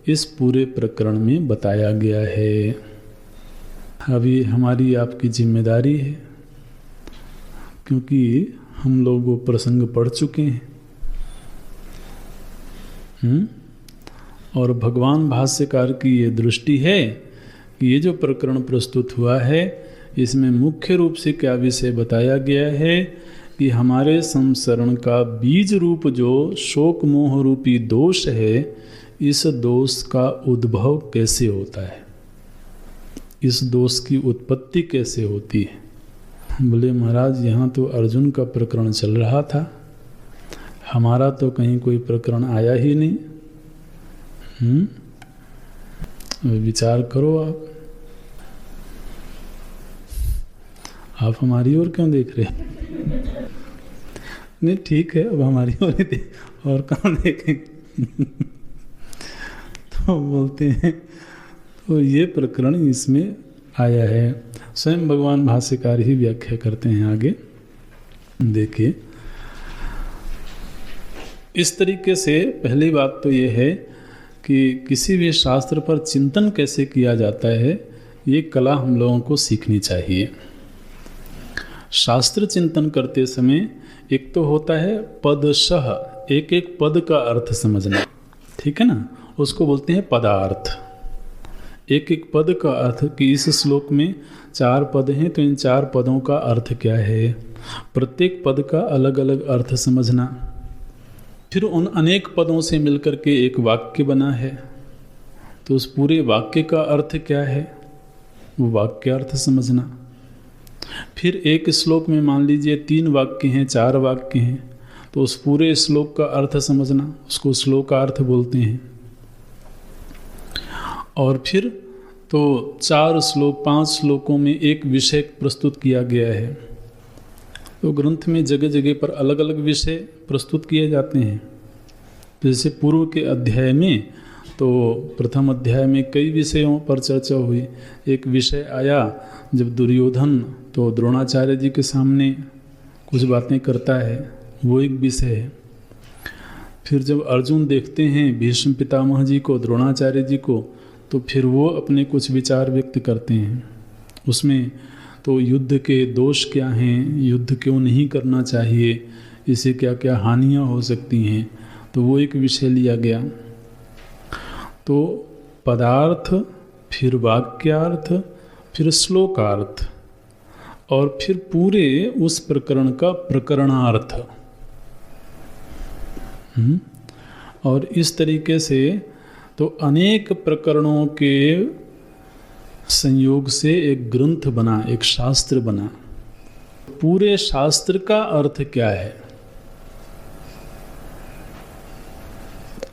इस पूरे प्रकरण में बताया गया है। अभी हमारी आपकी जिम्मेदारी है, क्योंकि हम लोग वो प्रसंग पढ़ चुके हैं। और भगवान भाष्यकार की ये दृष्टि है कि ये जो प्रकरण प्रस्तुत हुआ है इसमें मुख्य रूप से क्या विषय बताया गया है कि हमारे संसरण का बीज रूप जो शोक मोह रूपी दोष है, इस दोष का उद्भव कैसे होता है, इस दोष की उत्पत्ति कैसे होती है। बोले महाराज यहाँ तो अर्जुन का प्रकरण चल रहा था, हमारा तो कहीं कोई प्रकरण आया ही नहीं। विचार करो आप हमारी ओर क्यों देख रहे हैं? नहीं ठीक है, अब हमारी ओर ही देख, और कहाँ देखें। तो बोलते हैं तो ये प्रकरण इसमें आया है। स्वयं भगवान भाष्यकार ही व्याख्या करते हैं आगे। देखिए इस तरीके से पहली बात तो ये है कि किसी भी शास्त्र पर चिंतन कैसे किया जाता है, ये कला हम लोगों को सीखनी चाहिए। शास्त्र चिंतन करते समय एक तो होता है पदशः, एक एक पद का अर्थ समझना, ठीक है ना, उसको बोलते हैं पदार्थ। एक एक पद का अर्थ कि इस श्लोक में 4 पद हैं तो इन 4 पदों का अर्थ क्या है, प्रत्येक पद का अलग अलग अर्थ समझना। फिर उन अनेक पदों से मिलकर के एक वाक्य बना है तो उस पूरे वाक्य का अर्थ क्या है, वो वाक्य अर्थ समझना। फिर एक श्लोक में मान लीजिए 3 वाक्य हैं, 4 वाक्य हैं, तो उस पूरे श्लोक का अर्थ समझना, उसको श्लोकार्थ बोलते हैं। और फिर तो 4 श्लोक 5 श्लोकों में एक विषय प्रस्तुत किया गया है, तो ग्रंथ में जगह जगह पर अलग अलग विषय प्रस्तुत किए जाते हैं। जैसे पूर्व के अध्याय में तो प्रथम अध्याय में कई विषयों पर चर्चा हुई। एक विषय आया जब दुर्योधन तो द्रोणाचार्य जी के सामने कुछ बातें करता है, वो एक विषय है। फिर जब अर्जुन देखते हैं भीष्म पितामह जी को, द्रोणाचार्य जी को, तो फिर वो अपने कुछ विचार व्यक्त करते हैं। उसमें तो युद्ध के दोष क्या हैं, युद्ध क्यों नहीं करना चाहिए, इससे क्या क्या हानियां हो सकती हैं, तो वो एक विषय लिया गया। तो पदार्थ, फिर वाक्यार्थ, फिर श्लोकार्थ, और फिर पूरे उस प्रकरण का प्रकरणार्थ। और इस तरीके से तो अनेक प्रकरणों के संयोग से एक ग्रंथ बना, एक शास्त्र बना। पूरे शास्त्र का अर्थ क्या है,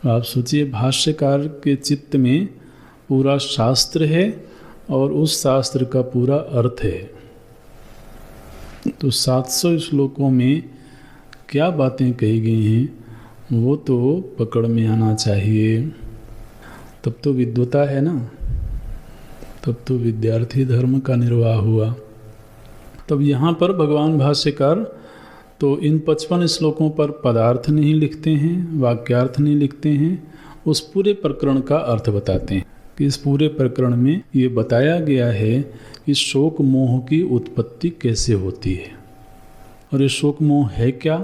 आप सोचिए, भाष्यकार के चित्त में पूरा शास्त्र है और उस शास्त्र का पूरा अर्थ है। तो 700 श्लोकों में क्या बातें कही गई हैं वो तो पकड़ में आना चाहिए। तब तो विद्वता है ना, तब तो विद्यार्थी धर्म का निर्वाह हुआ। तब यहाँ पर भगवान भाष्यकार तो इन 55 श्लोकों पर पदार्थ नहीं लिखते हैं, वाक्यार्थ नहीं लिखते हैं, उस पूरे प्रकरण का अर्थ बताते हैं कि इस पूरे प्रकरण में ये बताया गया है कि शोक मोह की उत्पत्ति कैसे होती है। और ये शोक मोह है क्या,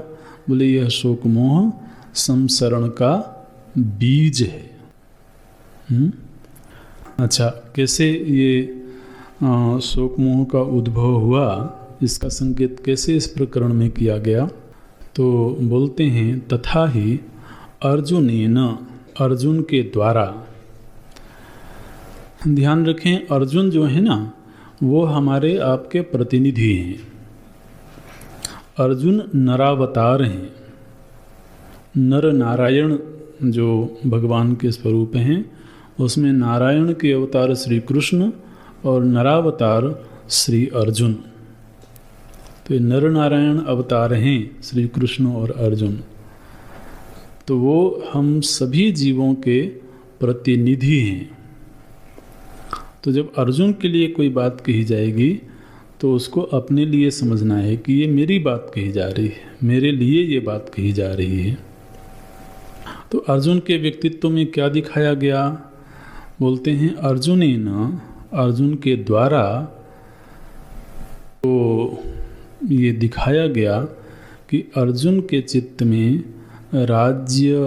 बोले यह शोक मोह संसरण का बीज है। अच्छा, कैसे ये शोक मोह का उद्भव हुआ, इसका संकेत कैसे इस प्रकरण में किया गया, तो बोलते हैं तथा ही अर्जुनेन, अर्जुन के द्वारा। ध्यान रखें, अर्जुन जो है ना वो हमारे आपके प्रतिनिधि हैं। अर्जुन नरावतार हैं। नर नारायण जो भगवान के स्वरूप हैं, उसमें नारायण के अवतार श्री कृष्ण और नरावतार श्री अर्जुन। तो नर नारायण अवतार हैं श्री कृष्ण और अर्जुन। तो वो हम सभी जीवों के प्रतिनिधि हैं। तो जब अर्जुन के लिए कोई बात कही जाएगी तो उसको अपने लिए समझना है कि ये मेरी बात कही जा रही है, मेरे लिए ये बात कही जा रही है। तो अर्जुन के व्यक्तित्व में क्या दिखाया गया, बोलते हैं अर्जुनेन, अर्जुन के द्वारा तो ये दिखाया गया कि अर्जुन के चित्त में राज्य,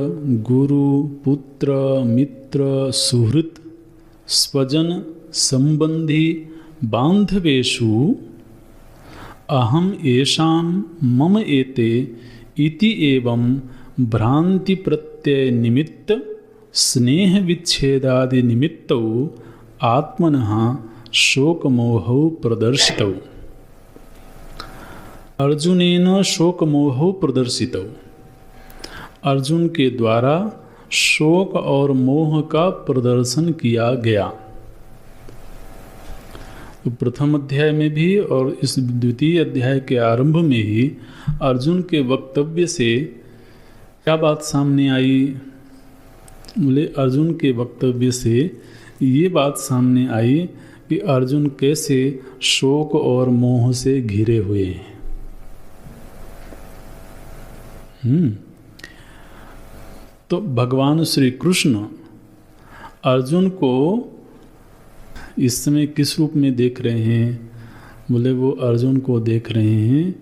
गुरु, पुत्र, मित्र, सुहृत, स्वजन, संबंधी, बांधवेषु अहम येषां मम एते इति एवं भ्रांति प्रत्यय निमित्त स्नेह विच्छेदादि निमित्तौ आत्मनः शोकमोहौ प्रदर्शितौ। अर्जुनेन शोकमोहौ प्रदर्शितौ, अर्जुन के द्वारा शोक और मोह का प्रदर्शन किया गया। तो प्रथम अध्याय में भी और इस द्वितीय अध्याय के आरंभ में ही अर्जुन के वक्तव्य से क्या बात सामने आई, बोले अर्जुन के वक्तव्य से ये बात सामने आई कि अर्जुन कैसे शोक और मोह से घिरे हुए हैं। तो भगवान श्री कृष्ण अर्जुन को इस समय किस रूप में देख रहे हैं? बोले वो अर्जुन को देख रहे हैं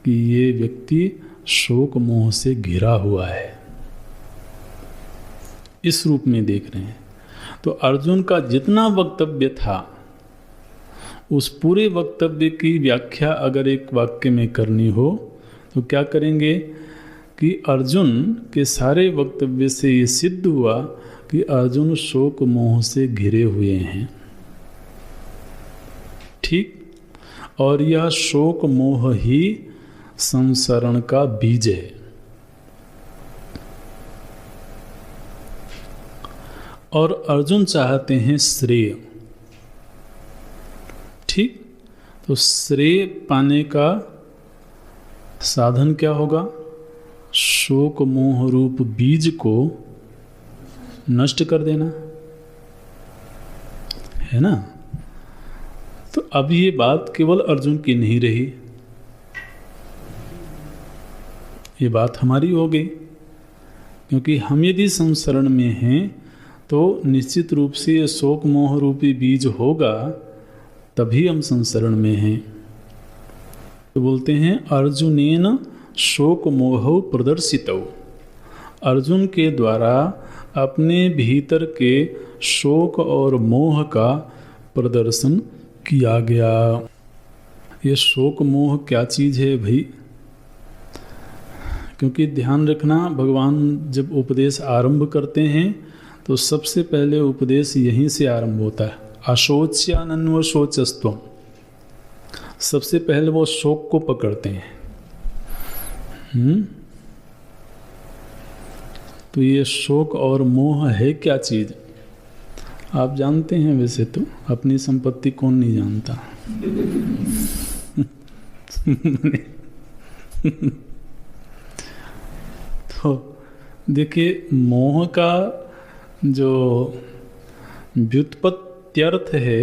कि ये व्यक्ति शोक मोह से घिरा हुआ है, इस रूप में देख रहे हैं। तो अर्जुन का जितना वक्तव्य था उस पूरे वक्तव्य की व्याख्या अगर एक वाक्य में करनी हो तो क्या करेंगे कि अर्जुन के सारे वक्तव्य से ये सिद्ध हुआ कि अर्जुन शोक मोह से घिरे हुए हैं। ठीक, और यह शोक मोह ही संसरण का बीज है। और अर्जुन चाहते हैं श्रेय। ठीक, तो श्रेय पाने का साधन क्या होगा? शोक मोह रूप बीज को नष्ट कर देना, है ना। तो अब ये बात केवल अर्जुन की नहीं रही, ये बात हमारी हो गई, क्योंकि हम यदि संसरण में हैं तो निश्चित रूप से ये शोक मोह रूपी बीज होगा, तभी हम संसरण में हैं। तो बोलते हैं अर्जुनेन शोक मोह प्रदर्शितौ, अर्जुन के द्वारा अपने भीतर के शोक और मोह का प्रदर्शन किया गया। ये शोक मोह क्या चीज़ है भाई? क्योंकि ध्यान रखना, भगवान जब उपदेश आरंभ करते हैं तो सबसे पहले उपदेश यहीं से आरंभ होता है, अशोच्यानन्व शोचस्त्वम। सबसे पहले वो शोक को पकड़ते हैं। तो ये शोक और मोह है क्या चीज़? आप जानते हैं वैसे तो, अपनी संपत्ति कौन नहीं जानता। तो देखिए, मोह का जो व्युत्पत्त्यर्थ है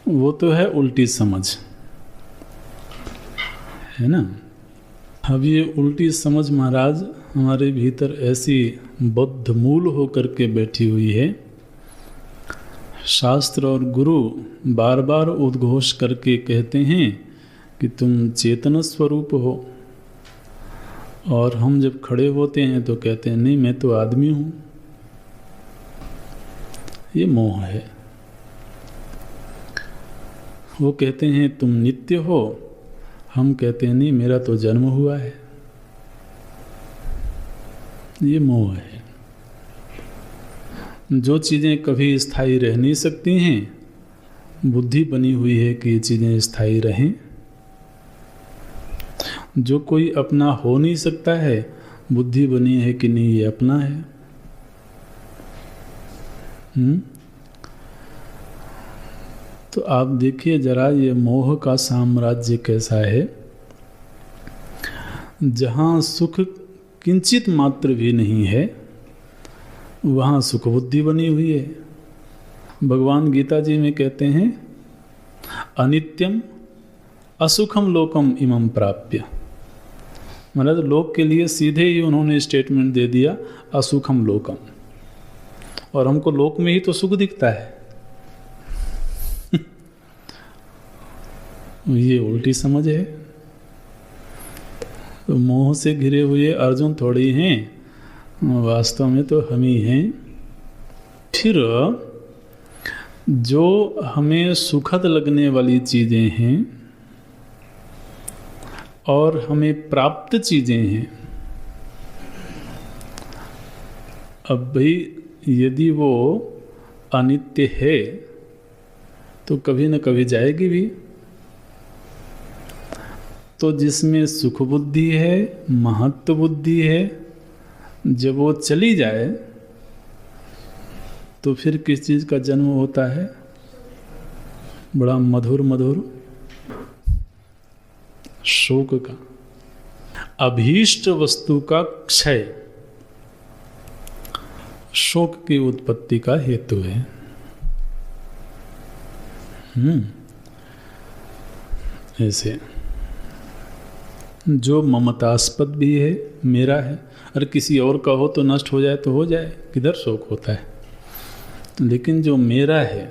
वो तो है उल्टी समझ, है ना। अब ये उल्टी समझ महाराज हमारे भीतर ऐसी बद्ध मूल होकर के बैठी हुई है। शास्त्र और गुरु बार बार उद्घोष करके कहते हैं कि तुम चेतन स्वरूप हो, और हम जब खड़े होते हैं तो कहते हैं नहीं, मैं तो आदमी हूँ। ये मोह है। वो कहते हैं तुम नित्य हो, हम कहते हैं नहीं, मेरा तो जन्म हुआ है। ये मोह है। जो चीज़ें कभी स्थायी रह नहीं सकती हैं, बुद्धि बनी हुई है कि ये चीज़ें स्थायी रहें। जो कोई अपना हो नहीं सकता है, बुद्धि बनी है कि नहीं ये अपना है। तो आप देखिए जरा, ये मोह का साम्राज्य कैसा है। जहाँ सुख किंचित मात्र भी नहीं है, वहाँ सुख बुद्धि बनी हुई है। भगवान गीता जी में कहते हैं अनित्यम असुखम लोकम इमं प्राप्य। मतलब लोक के लिए सीधे ही उन्होंने स्टेटमेंट दे दिया असुखम लोकम, और हमको लोक में ही तो सुख दिखता है। ये उल्टी समझ है। तो मोह से घिरे हुए अर्जुन थोड़ी हैं, वास्तव में तो हम ही हैं। फिर जो हमें सुखद लगने वाली चीज़ें हैं और हमें प्राप्त चीज़ें हैं, अब भाई यदि वो अनित्य है तो कभी न कभी जाएगी भी। तो जिसमें सुख बुद्धि है, महत्व बुद्धि है, जब वो चली जाए तो फिर किस चीज़ का जन्म होता है? बड़ा मधुर मधुर शोक का। अभीष्ट वस्तु का क्षय शोक की उत्पत्ति का हेतु है। ऐसे जो ममतास्पद भी है, मेरा है, अरे किसी और का हो तो नष्ट हो जाए तो हो जाए, किधर शोक होता है। लेकिन जो मेरा है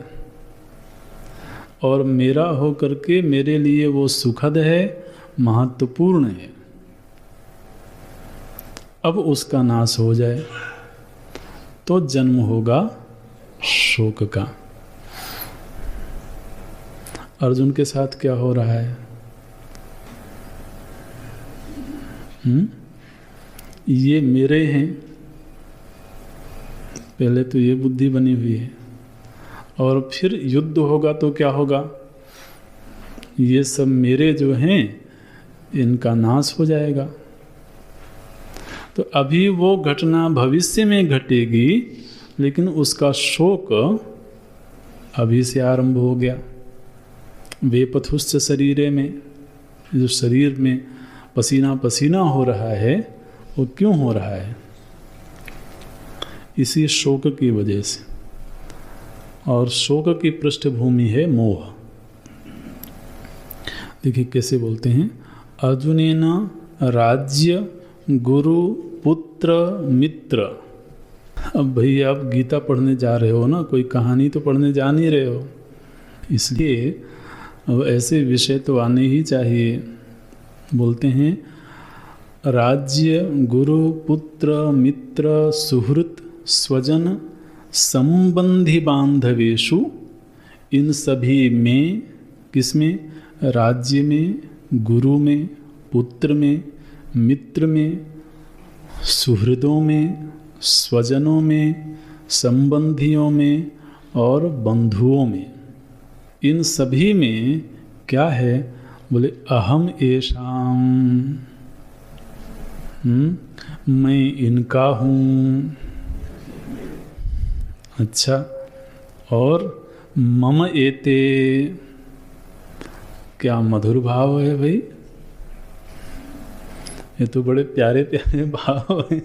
और मेरा हो करके मेरे लिए वो सुखद है, महत्वपूर्ण है। अब उसका नाश हो जाए तो जन्म होगा शोक का। अर्जुन के साथ क्या हो रहा है? ये मेरे हैं, पहले तो ये बुद्धि बनी हुई है, और फिर युद्ध होगा तो क्या होगा? ये सब मेरे जो हैं इनका नाश हो जाएगा। तो अभी वो घटना भविष्य में घटेगी, लेकिन उसका शोक अभी से आरंभ हो गया। वेपथुश्च शरीरे में, जो शरीर में पसीना पसीना हो रहा है, वो क्यों हो रहा है? इसी शोक की वजह से। और शोक की पृष्ठभूमि है मोह। देखिए कैसे बोलते हैं, अर्जुनेन राज्य गुरु पुत्र मित्र। अब भाई आप गीता पढ़ने जा रहे हो ना, कोई कहानी तो पढ़ने जा नहीं रहे हो, इसलिए अब ऐसे विषय तो आने ही चाहिए। बोलते हैं राज्य गुरु पुत्र मित्र सुहृत स्वजन संबंधी बांधवेशु, इन सभी में, किसमें? राज्य में, गुरु में, पुत्र में, मित्र में, सुहृदों में, स्वजनों में, संबंधियों में और बंधुओं में, इन सभी में क्या है? बोले अहम एषाम, मैं इनका हूँ। अच्छा, और मम एते, क्या मधुर भाव है भाई, ये तो बड़े प्यारे प्यारे भाव हैं।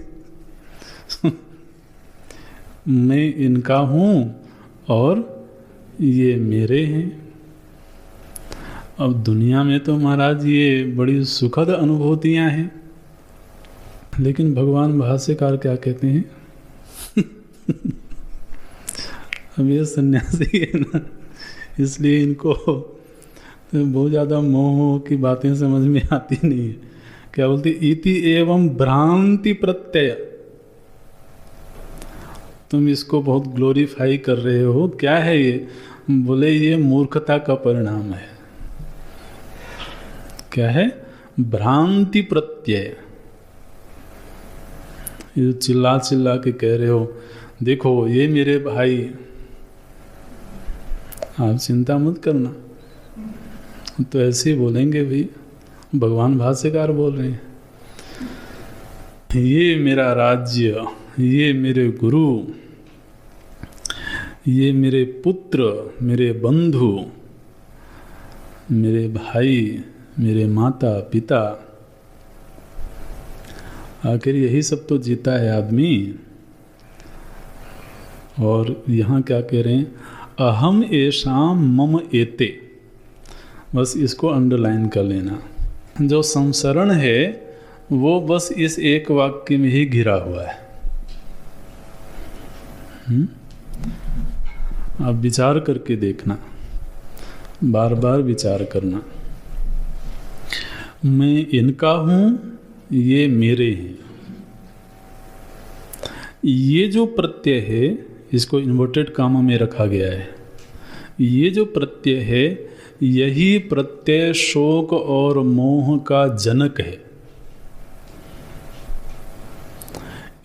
मैं इनका हूँ और ये मेरे हैं। अब दुनिया में तो महाराज ये बड़ी सुखद अनुभूतियाँ हैं, लेकिन भगवान भाष्यकार क्या कहते हैं? अब ये सन्यासी है ना, इसलिए इनको तो बहुत ज़्यादा मोह की बातें समझ में आती नहीं है। क्या बोलते? इति एवं भ्रांति प्रत्यय। तुम इसको बहुत ग्लोरीफाई कर रहे हो, क्या है ये? बोले ये मूर्खता का परिणाम है। क्या है? भ्रांति प्रत्यय। ये चिल्ला चिल्ला के कह रहे हो, देखो ये मेरे भाई, आप चिंता मत करना, तो ऐसे ही बोलेंगे भाई, भगवान भाष्यकार बोल रहे हैं, ये मेरा राज्य, ये मेरे गुरु, ये मेरे पुत्र, मेरे बंधु, मेरे भाई, मेरे माता पिता, आखिर यही सब तो जीता है आदमी। और यहाँ क्या कह रहे हैं? अहम एषाम मम एते। बस इसको अंडरलाइन कर लेना। जो संसरण है वो बस इस एक वाक्य में ही घिरा हुआ है। आप विचार करके देखना, बार बार विचार करना। मैं इनका हूँ, ये मेरे हैं। ये जो प्रत्यय है, इसको इन्वर्टेड कामा में रखा गया है। ये जो प्रत्यय है, यही प्रत्यय शोक और मोह का जनक है।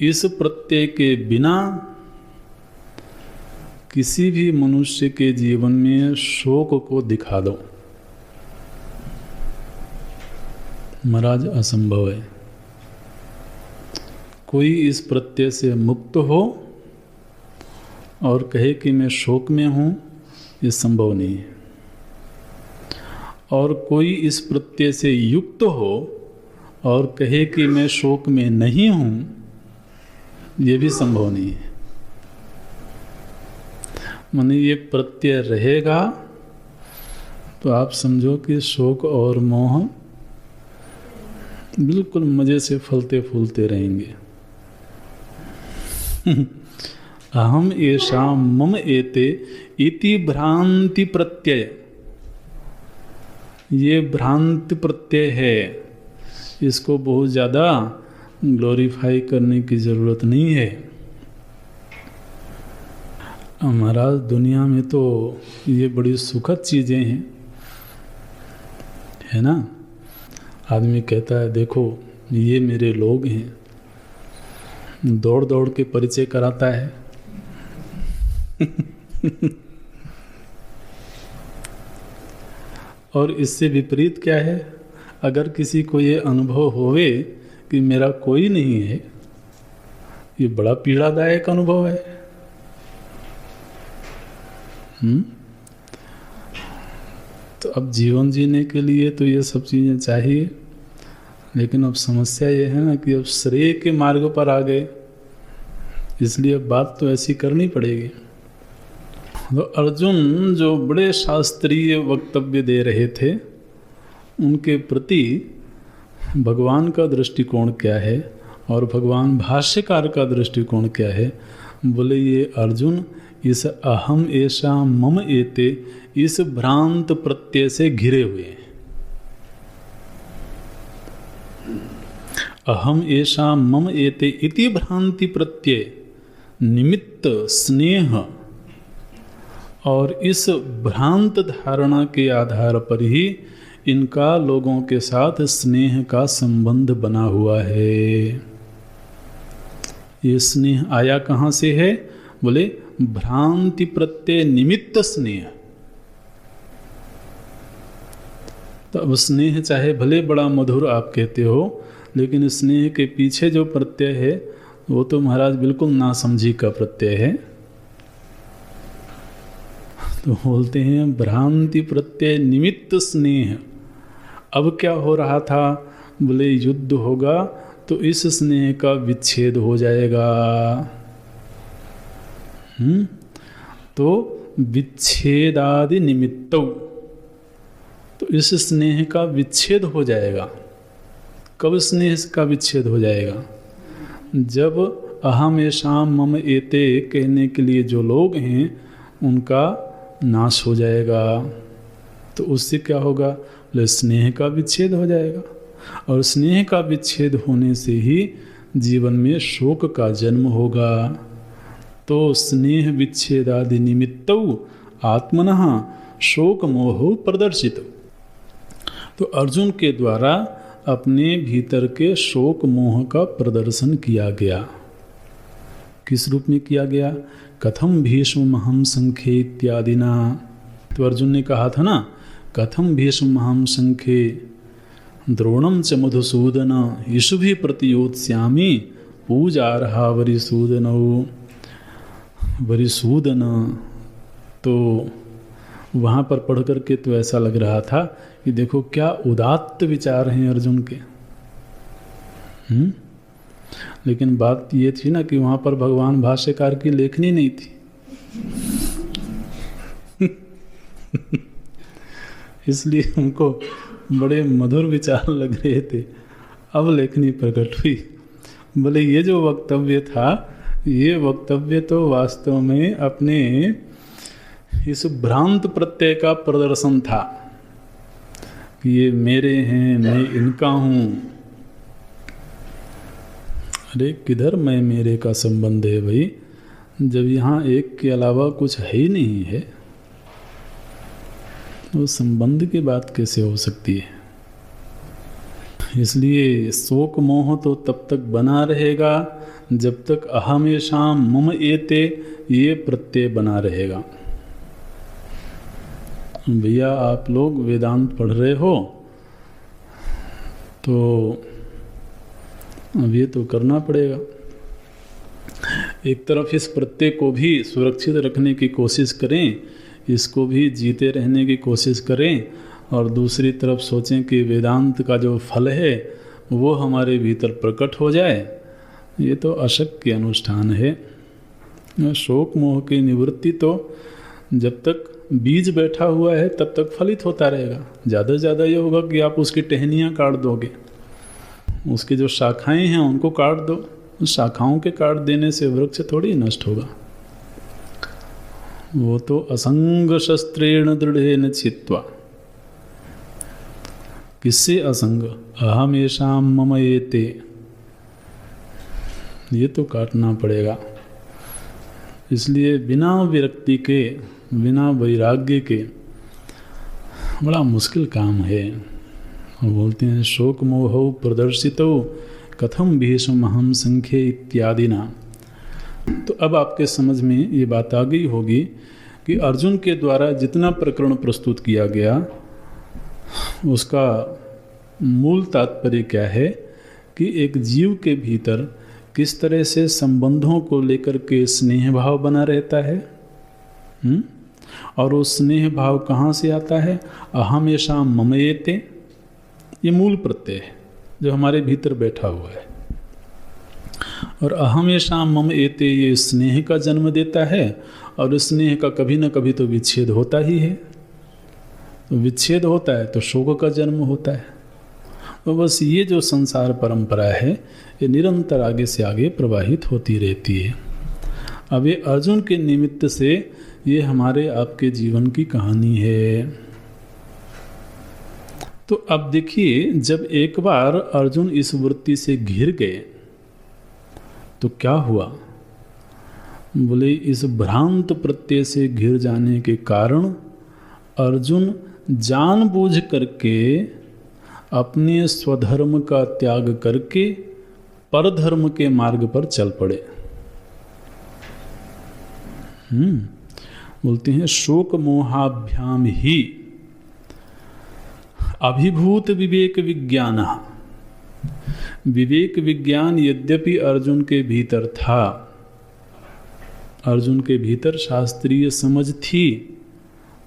इस प्रत्यय के बिना किसी भी मनुष्य के जीवन में शोक को दिखा दो, महाराज असंभव है। कोई इस प्रत्यय से मुक्त हो और कहे कि मैं शोक में हूँ, ये संभव नहीं है। और कोई इस प्रत्यय से युक्त हो और कहे कि मैं शोक में नहीं हूँ, ये भी संभव नहीं है। माने ये प्रत्यय रहेगा तो आप समझो कि शोक और मोह बिल्कुल मजे से फलते फूलते रहेंगे। अहम एषाम मम एते इति भ्रांति प्रत्यय। ये भ्रांति प्रत्यय है, इसको बहुत ज़्यादा ग्लोरीफाई करने की ज़रूरत नहीं है। हमारा दुनिया में तो ये बड़ी सुखद चीज़ें हैं, है ना। आदमी कहता है देखो ये मेरे लोग हैं, दौड़ दौड़ के परिचय कराता है। और इससे विपरीत क्या है, अगर किसी को ये अनुभव होवे कि मेरा कोई नहीं है, ये बड़ा पीड़ादायक अनुभव है। तो अब जीवन जीने के लिए तो ये सब चीज़ें चाहिए, लेकिन अब समस्या ये है ना कि अब श्रेय के मार्ग पर आ गए, इसलिए अब बात तो ऐसी करनी पड़ेगी। तो अर्जुन जो बड़े शास्त्रीय वक्तव्य दे रहे थे, उनके प्रति भगवान का दृष्टिकोण क्या है और भगवान भाष्यकार का दृष्टिकोण क्या है। बोले ये अर्जुन इस अहम ऐसा मम एते, इस भ्रांत प्रत्यय से घिरे हुए हैं। अहम ऐसा मम एते इति भ्रांति प्रत्यय निमित्त स्नेह, और इस भ्रांत धारणा के आधार पर ही इनका लोगों के साथ स्नेह का संबंध बना हुआ है। ये स्नेह आया कहाँ से है? बोले भ्रांति प्रत्यय निमित्त स्नेह। तो अब स्नेह चाहे भले बड़ा मधुर आप कहते हो, लेकिन स्नेह के पीछे जो प्रत्यय है वो तो महाराज बिल्कुल नासमझी का प्रत्यय है। तो बोलते हैं भ्रांति प्रत्यय निमित्त स्नेह। अब क्या हो रहा था? बोले युद्ध होगा तो इस स्नेह का विच्छेद हो जाएगा। तो विच्छेदादि निमित्तौ, तो इस स्नेह का विच्छेद हो जाएगा। कब स्नेह का विच्छेद हो जाएगा? जब अहम येषाम मम एते कहने के लिए जो लोग हैं उनका नाश हो जाएगा। तो उससे क्या होगा? स्नेह का विच्छेद हो जाएगा, और स्नेह का विच्छेद होने से ही जीवन में शोक का जन्म होगा। तो स्नेह विच्छेदादि निमित्तौ आत्मनः शोक मोह प्रदर्शित। तो अर्जुन के द्वारा अपने भीतर के शोक मोह का प्रदर्शन किया गया। किस रूप में किया गया? कथम भीष्महं संखे इत्यादिना। तो अर्जुन ने कहा था ना, कथम भीष्महं संखे द्रोणम च मधुसूदन यशुभि प्रतियोत्स्यामि पूजार्हा वरिसूदन। तो वहाँ पर पढ़ करके तो ऐसा लग रहा था कि देखो क्या उदात्त विचार हैं अर्जुन के। लेकिन बात ये थी ना कि वहाँ पर भगवान भाष्यकार की लेखनी नहीं थी। इसलिए उनको बड़े मधुर विचार लग रहे थे। अब लेखनी प्रकट हुई। बोले ये जो वक्तव्य था, ये वक्तव्य तो वास्तव में अपने इस भ्रांत प्रत्यय का प्रदर्शन था कि ये मेरे हैं, मैं इनका हूँ। अरे किधर मैं मेरे का संबंध है भाई, जब यहाँ एक के अलावा कुछ है ही नहीं है, तो संबंध की बात कैसे हो सकती है? इसलिए शोक मोह तो तब तक बना रहेगा जब तक अहमेशाम मम एते ये प्रत्यय बना रहेगा। भैया आप लोग वेदांत पढ़ रहे हो तो अब ये तो करना पड़ेगा। एक तरफ इस प्रत्यय को भी सुरक्षित रखने की कोशिश करें, इसको भी जीते रहने की कोशिश करें, और दूसरी तरफ सोचें कि वेदांत का जो फल है वो हमारे भीतर प्रकट हो जाए। ये तो अशक्य अनुष्ठान है। शोक मोह की निवृत्ति तो जब तक बीज बैठा हुआ है तब तक फलित होता रहेगा। ज़्यादा से ज़्यादा ये होगा कि आप उसकी टहनियाँ काट दोगे, उसकी जो शाखाएं हैं उनको काट दो। उस शाखाओं के काट देने से वृक्ष थोड़ी नष्ट होगा। वो तो असंग शस्त्रेण दृढ़ेन छित्त्वा। किससे असंग? अहमेशाम मम एते, ये तो काटना पड़ेगा। इसलिए बिना विरक्ति के, बिना वैराग्य के बड़ा मुश्किल काम है। वो बोलते हैं शोक मोह प्रदर्शितो कथम भीष्महम संख्ये इत्यादि ना। तो अब आपके समझ में ये बात आ गई होगी कि अर्जुन के द्वारा जितना प्रकरण प्रस्तुत किया गया उसका मूल तात्पर्य क्या है कि एक जीव के भीतर किस तरह से संबंधों को लेकर के स्नेह भाव बना रहता है। और वो स्नेह भाव कहाँ से आता है? अहमेशा ममयेते, ये मूल प्रत्यय है जो हमारे भीतर बैठा हुआ है। और अहमेशा मम एते, ये स्नेह का जन्म देता है। और स्नेह का कभी न कभी तो विच्छेद होता ही है। तो विच्छेद होता है तो शोक का जन्म होता है। तो बस ये जो संसार परंपरा है ये निरंतर आगे से आगे प्रवाहित होती रहती है। अब ये अर्जुन के निमित्त से ये हमारे आपके जीवन की कहानी है। तो अब देखिए, जब एक बार अर्जुन इस वृत्ति से घिर गए तो क्या हुआ? बोले इस भ्रांत प्रत्यय से घिर जाने के कारण अर्जुन जानबूझ करके अपने स्वधर्म का त्याग करके परधर्म के मार्ग पर चल पड़े। बोलते हैं शोक मोहाभ्याम ही अभिभूत विवेक विज्ञान। विवेक विज्ञान यद्यपि अर्जुन के भीतर था, अर्जुन के भीतर शास्त्रीय समझ थी,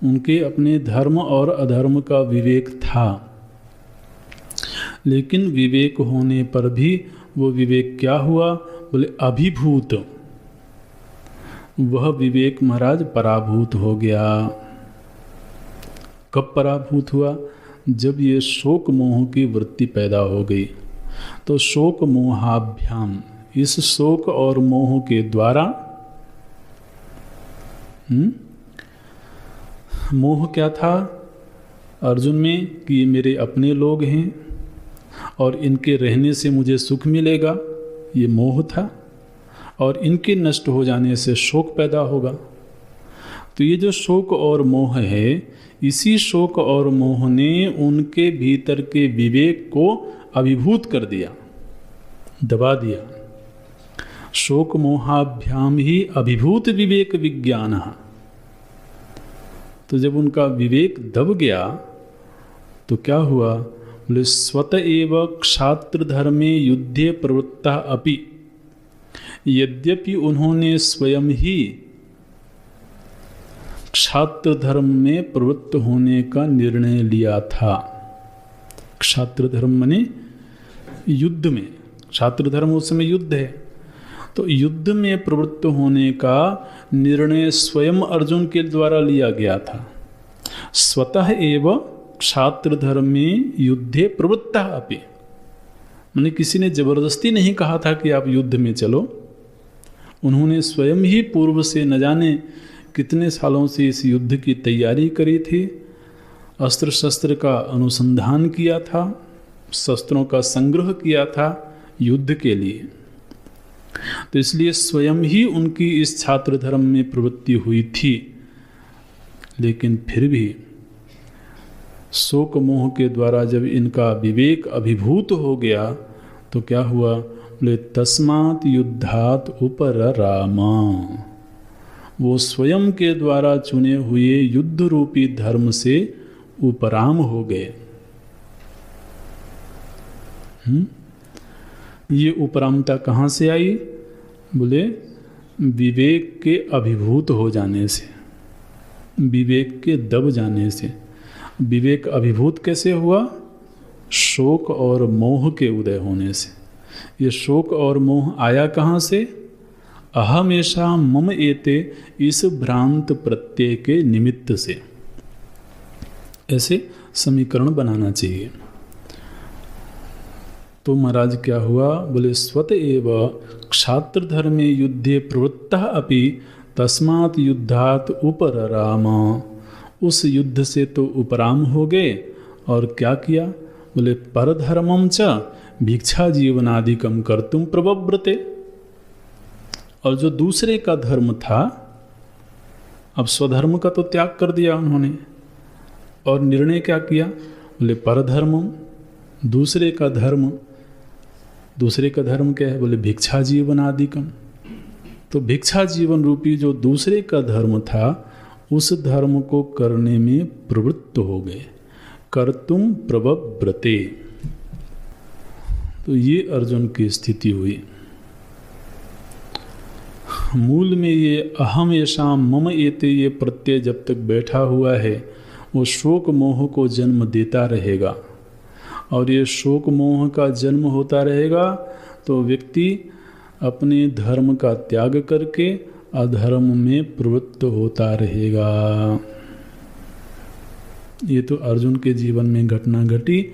उनके अपने धर्म और अधर्म का विवेक था, लेकिन विवेक होने पर भी वो विवेक क्या हुआ? बोले अभिभूत। वह विवेक महाराज पराभूत हो गया। कब पराभूत हुआ? जब ये शोक मोह की वृत्ति पैदा हो गई। तो शोक मोहाभ्याम, इस शोक और मोह के द्वारा मोह क्या था अर्जुन में कि ये मेरे अपने लोग हैं और इनके रहने से मुझे सुख मिलेगा, ये मोह था। और इनके नष्ट हो जाने से शोक पैदा होगा। तो ये जो शोक और मोह है, इसी शोक और मोह ने उनके भीतर के विवेक को अभिभूत कर दिया, दबा दिया। शोक मोहाभ्याम ही अभिभूत विवेक विज्ञान। तो जब उनका विवेक दब गया तो क्या हुआ? बोले स्वत एव क्षात्र धर्मे युद्धे प्रवृत्ता अपि, यद्यपि उन्होंने स्वयं ही क्षात्र धर्म में प्रवृत्त होने का निर्णय लिया था। क्षात्र धर्म माने युद्ध में, क्षात्र धर्म उस समय युद्ध है, तो युद्ध में प्रवृत्त होने का निर्णय स्वयं अर्जुन के द्वारा लिया गया था। स्वतः एव क्षात्र धर्म में युद्धे प्रवृत्ता अपि, माने किसी ने जबरदस्ती नहीं कहा था कि आप युद्ध में चलो। उन्होंने स्वयं ही पूर्व से न जाने कितने सालों से इस युद्ध की तैयारी करी थी, अस्त्र शस्त्र का अनुसंधान किया था, शस्त्रों का संग्रह किया था युद्ध के लिए। तो इसलिए स्वयं ही उनकी इस छात्र धर्म में प्रवृत्ति हुई थी। लेकिन फिर भी शोक मोह के द्वारा जब इनका विवेक अभिभूत हो गया तो क्या हुआ? बोले तस्मात् युद्धात् उपररामा, वो स्वयं के द्वारा चुने हुए युद्ध रूपी धर्म से उपराम हो गए। ये उपरामता कहाँ से आई? बोले विवेक के अभिभूत हो जाने से, विवेक के दब जाने से। विवेक अभिभूत कैसे हुआ? शोक और मोह के उदय होने से। ये शोक और मोह आया कहाँ से? अहमेशा मम एते, इस भ्रांत प्रत्यय के निमित्त से। ऐसे समीकरण बनाना चाहिए। तो महाराज क्या हुआ? बोले स्वत एव क्षात्र धर्मे युद्धे प्रवृत्तः अपि तस्मात् युद्धात् उपरराम। उस युद्ध से तो उपराम हो गए और क्या किया? बोले परधर्मम च भिक्षा जीवनादिकम कर्तुम प्रवव्रते। और जो दूसरे का धर्म था, अब स्वधर्म का तो त्याग कर दिया उन्होंने, और निर्णय क्या किया? बोले परधर्मम, दूसरे का धर्म। दूसरे का धर्म क्या है? बोले भिक्षा जीवनादिकम। तो भिक्षा जीवन रूपी जो दूसरे का धर्म था, उस धर्म को करने में प्रवृत्त हो गए, कर्तुम प्रवव्रते। तो ये अर्जुन की स्थिति हुई। मूल में ये अहम येषाम मम एते, ये प्रत्यय जब तक बैठा हुआ है वो शोक मोह को जन्म देता रहेगा, और ये शोक मोह का जन्म होता रहेगा तो व्यक्ति अपने धर्म का त्याग करके अधर्म में प्रवृत्त होता रहेगा। ये तो अर्जुन के जीवन में घटना घटी,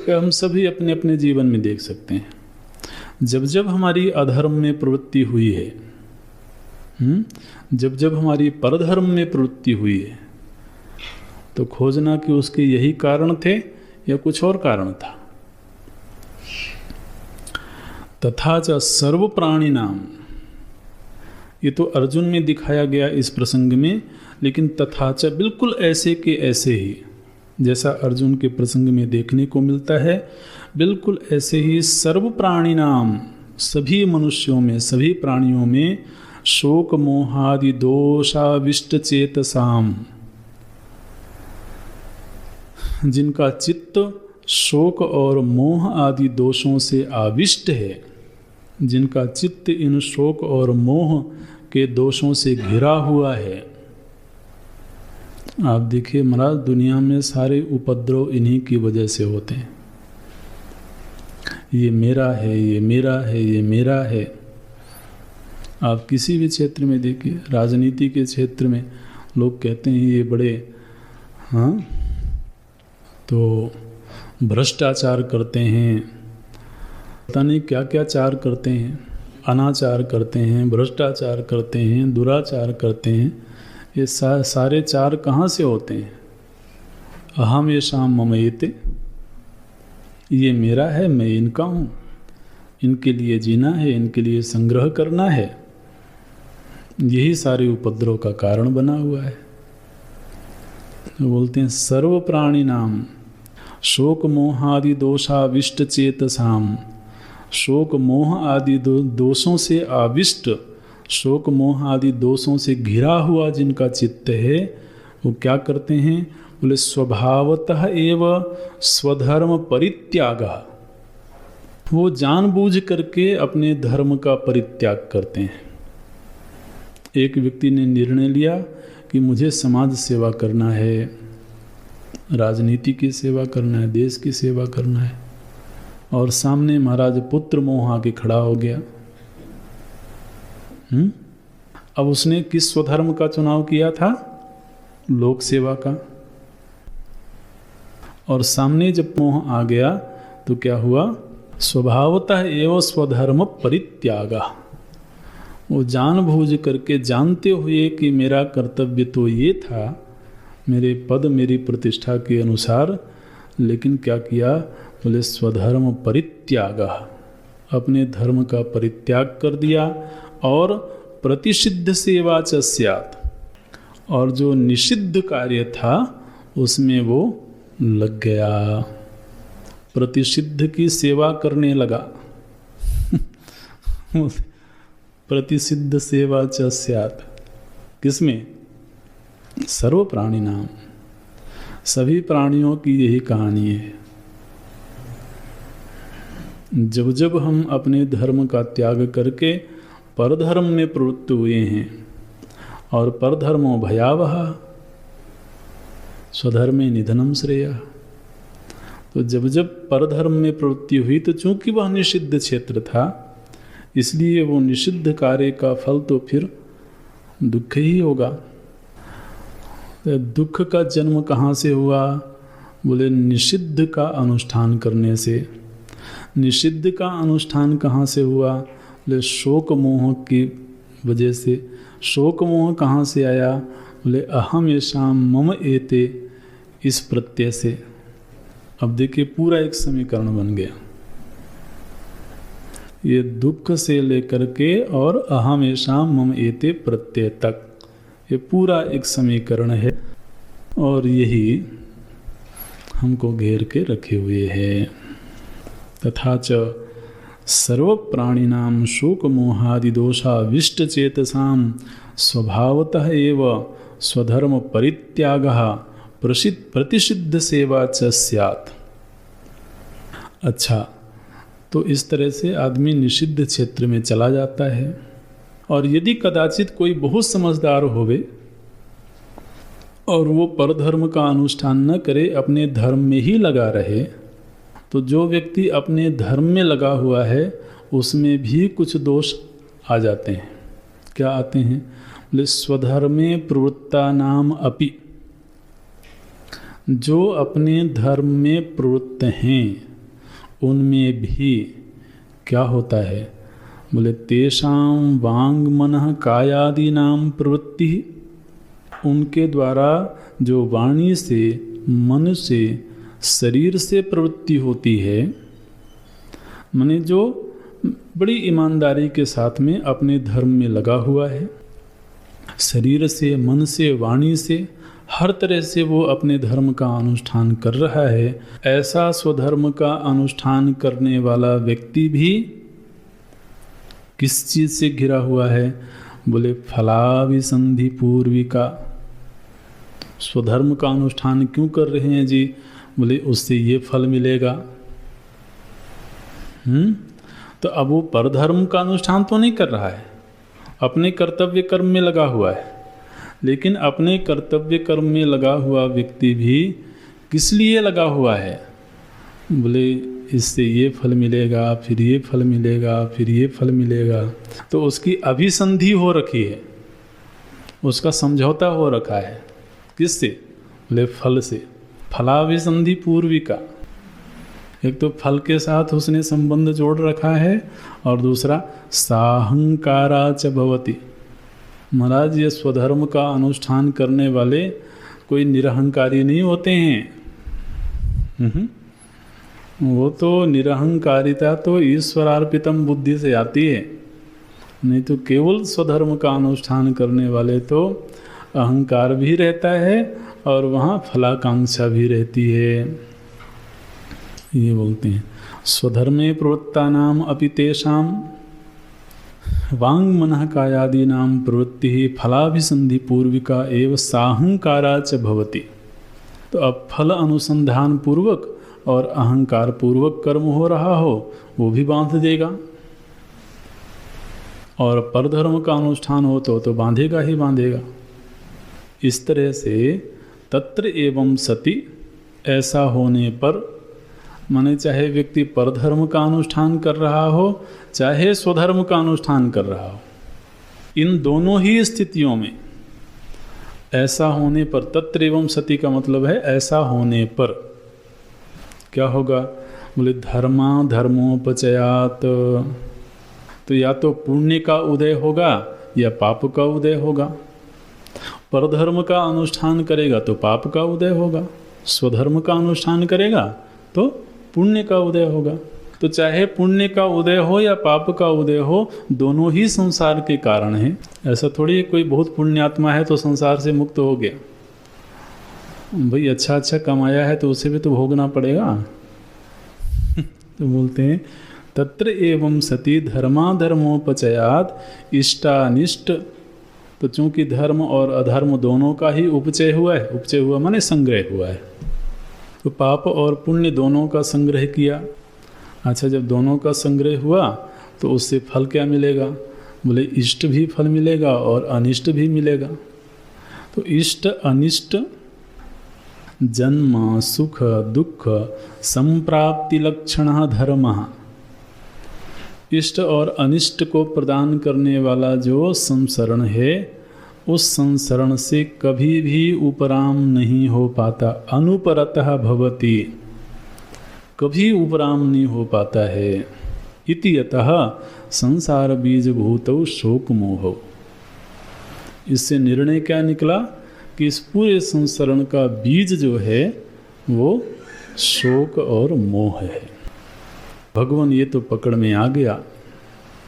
हम सभी अपने अपने जीवन में देख सकते हैं। जब जब हमारी अधर्म में प्रवृत्ति हुई है, जब जब हमारी परधर्म में प्रवृत्ति हुई है, तो खोजना कि उसके यही कारण थे या कुछ और कारण था। तथा च सर्व प्राणी नाम, ये तो अर्जुन में दिखाया गया इस प्रसंग में, लेकिन तथा च बिल्कुल ऐसे के ऐसे ही, जैसा अर्जुन के प्रसंग में देखने को मिलता है, बिल्कुल ऐसे ही सर्व प्राणी नाम, सभी मनुष्यों में, सभी प्राणियों में शोक मोहादि दोषाविष्ट चेतसाम, जिनका चित्त शोक और मोह आदि दोषों से आविष्ट है, जिनका चित्त इन शोक और मोह के दोषों से घिरा हुआ है। आप देखिए महाराज, दुनिया में सारे उपद्रव इन्हीं की वजह से होते हैं। ये मेरा है, ये मेरा है, ये मेरा है। आप किसी भी क्षेत्र में देखिए, राजनीति के क्षेत्र में लोग कहते हैं ये बड़े तो भ्रष्टाचार करते हैं, पता नहीं क्या क्या चार करते हैं, अनाचार करते हैं, भ्रष्टाचार करते हैं, दुराचार करते हैं। ये सारे चार कहाँ से होते हैं? अहम येषाम मम एते, ये मेरा है, मैं इनका हूँ, इनके लिए जीना है, इनके लिए संग्रह करना है। यही सारे उपद्रव का कारण बना हुआ है। तो बोलते हैं सर्व प्राणी नाम शोक मोहादि दोषाविष्ट चेतसाम, शोक मोह आदि दोषों से आविष्ट, शोक मोह आदि दोषों से घिरा हुआ जिनका चित्त है, वो क्या करते हैं? बोले स्वभावतः एव स्वधर्म परित्यागः, वो जानबूझ करके अपने धर्म का परित्याग करते हैं। एक व्यक्ति ने निर्णय लिया कि मुझे समाज सेवा करना है, राजनीति की सेवा करना है, देश की सेवा करना है, और सामने महाराज पुत्र मोह आके खड़ा हो गया। अब उसने किस स्वधर्म का चुनाव किया था? लोक सेवा का। और सामने जब मोह आ गया तो क्या हुआ? स्वभावतः एवं स्वधर्म परित्यागः, वो जानबूझ करके, जानते हुए कि मेरा कर्तव्य तो ये था, मेरे पद मेरी प्रतिष्ठा के अनुसार, लेकिन क्या किया? बोले स्वधर्म परित्यागः, अपने धर्म का परित्याग कर दिया। और प्रतिषिद्ध सेवा च स्यात्, और जो निषिद्ध कार्य था उसमें वो लग गया, प्रतिषिद्ध की सेवा करने लगा। प्रतिषिद्ध सेवा च स्यात्, किसमें? सर्व प्राणी नाम, सभी प्राणियों की यही कहानी है। जब जब हम अपने धर्म का त्याग करके परधर्म में प्रवृत्त हुए हैं, और परधर्मो भयावह स्वधर्मे निधनम श्रेयः, तो जब जब परधर्म में प्रवृत्ति हुई तो चूंकि वह निषिद्ध क्षेत्र था, इसलिए वो निषिद्ध कार्य का फल तो फिर दुख ही होगा। तो दुख का जन्म कहाँ से हुआ? बोले निषिद्ध का अनुष्ठान करने से। निषिद्ध का अनुष्ठान कहाँ से हुआ? बोले शोक मोह की वजह से। शोक मोह कहाँ से आया? बोले अहम येषाम मम एते, इस प्रत्यय से। अब देखिए पूरा एक समीकरण बन गया। ये दुख से लेकर के और अहमेशा मम एते प्रत्यय तक, ये पूरा एक समीकरण है और यही हमको घेर के रखे हुए है। तथा च सर्व प्राणिनां शोक मोहादि दोषाविष्ट चेतसां स्वभावतः एव स्वधर्म परित्यागः प्रतिषिद्ध सेवा च स्यात्। अच्छा, तो इस तरह से आदमी निषिद्ध क्षेत्र में चला जाता है। और यदि कदाचित कोई बहुत समझदार होवे और वो परधर्म का अनुष्ठान न करे, अपने धर्म में ही लगा रहे, तो जो व्यक्ति अपने धर्म में लगा हुआ है उसमें भी कुछ दोष आ जाते हैं। क्या आते हैं? बोले स्वधर्मे प्रवृत्ता नाम अपि, जो अपने धर्म में प्रवृत्त हैं उनमें भी क्या होता है? बोले तेषां वांग मनः कायादि नाम प्रवृत्ति, उनके द्वारा जो वाणी से, मन से, शरीर से प्रवृत्ति होती है, माने जो बड़ी ईमानदारी के साथ में अपने धर्म में लगा हुआ है, शरीर से, मन से, वाणी से, हर तरह से वो अपने धर्म का अनुष्ठान कर रहा है, ऐसा स्वधर्म का अनुष्ठान करने वाला व्यक्ति भी किस चीज़ से घिरा हुआ है? बोले फलाभिसंधि पूर्विका। स्वधर्म का अनुष्ठान क्यों कर रहे हैं जी? बोले उससे ये फल मिलेगा। तो अब वो परधर्म का अनुष्ठान तो नहीं कर रहा है, अपने कर्तव्य कर्म में लगा हुआ है। लेकिन अपने कर्तव्य कर्म में लगा हुआ व्यक्ति भी किस लिए लगा हुआ है? बोले इससे ये फल मिलेगा, फिर ये फल मिलेगा, फिर ये फल मिलेगा। तो उसकी अभिसंधि हो रखी है, उसका समझौता हो रखा है। किससे? बोले फल से। फलाभिसंधि पूर्विका, एक तो फल के साथ उसने संबंध जोड़ रखा है और दूसरा साहंकारा च भवति। महाराज, ये स्वधर्म का अनुष्ठान करने वाले कोई निरहंकारी नहीं होते हैं। वो तो निरहंकारिता तो ईश्वरार्पितम बुद्धि से आती है, नहीं तो केवल स्वधर्म का अनुष्ठान करने वाले तो अहंकार भी रहता है और वहाँ फलाकांक्षा भी रहती है। ये बोलते हैं स्वधर्मे प्रवृत्तानाम अपि तेषां वांग मनः कायादीनां प्रवृत्ति फलाभिसंधि पूर्विका एव साहंकारा च भवति। तो अब फल अनुसंधान पूर्वक और अहंकार पूर्वक कर्म हो रहा हो वो भी बांध देगा, और परधर्म का अनुष्ठान हो तो बांधेगा ही बांधेगा। इस तरह से तत्र एवं सति, ऐसा होने पर, माने चाहे व्यक्ति परधर्म का अनुष्ठान कर रहा हो चाहे स्वधर्म का अनुष्ठान कर रहा हो, इन दोनों ही स्थितियों में ऐसा होने पर, तत्र एवं सति का मतलब है ऐसा होने पर क्या होगा? बोले धर्मा धर्मोपचयात, तो या तो पुण्य का उदय होगा या पाप का उदय होगा। परधर्म का अनुष्ठान करेगा तो पाप का उदय होगा, स्वधर्म का अनुष्ठान करेगा तो पुण्य का उदय होगा। तो चाहे पुण्य का उदय हो या पाप का उदय हो, दोनों ही संसार के कारण हैं। ऐसा थोड़ी कोई बहुत पुण्यात्मा है तो संसार से मुक्त हो गया। भाई अच्छा कमाया है तो उसे भी तो भोगना पड़ेगा। तो बोलते हैं तत्र एवं सति धर्माधर्मोपचयात इष्टानिष्ट। तो चूंकि धर्म और अधर्म दोनों का ही उपचय हुआ है, उपचय हुआ माने संग्रह हुआ है, तो पाप और पुण्य दोनों का संग्रह किया। अच्छा, जब दोनों का संग्रह हुआ तो उससे फल क्या मिलेगा? बोले इष्ट भी फल मिलेगा और अनिष्ट भी मिलेगा। तो इष्ट अनिष्ट, जन्म सुख दुख संप्राप्ति लक्षण धर्म, इष्ट और अनिष्ट को प्रदान करने वाला जो संसरण है, उस संसरण से कभी भी उपराम नहीं हो पाता। अनुपरतः भवति, कभी उपराम नहीं हो पाता है। इति यतः संसार बीजभूतौ शोक मोह। इससे निर्णय क्या निकला कि इस पूरे संसरण का बीज जो है वो शोक और मोह है। भगवान ये तो पकड़ में आ गया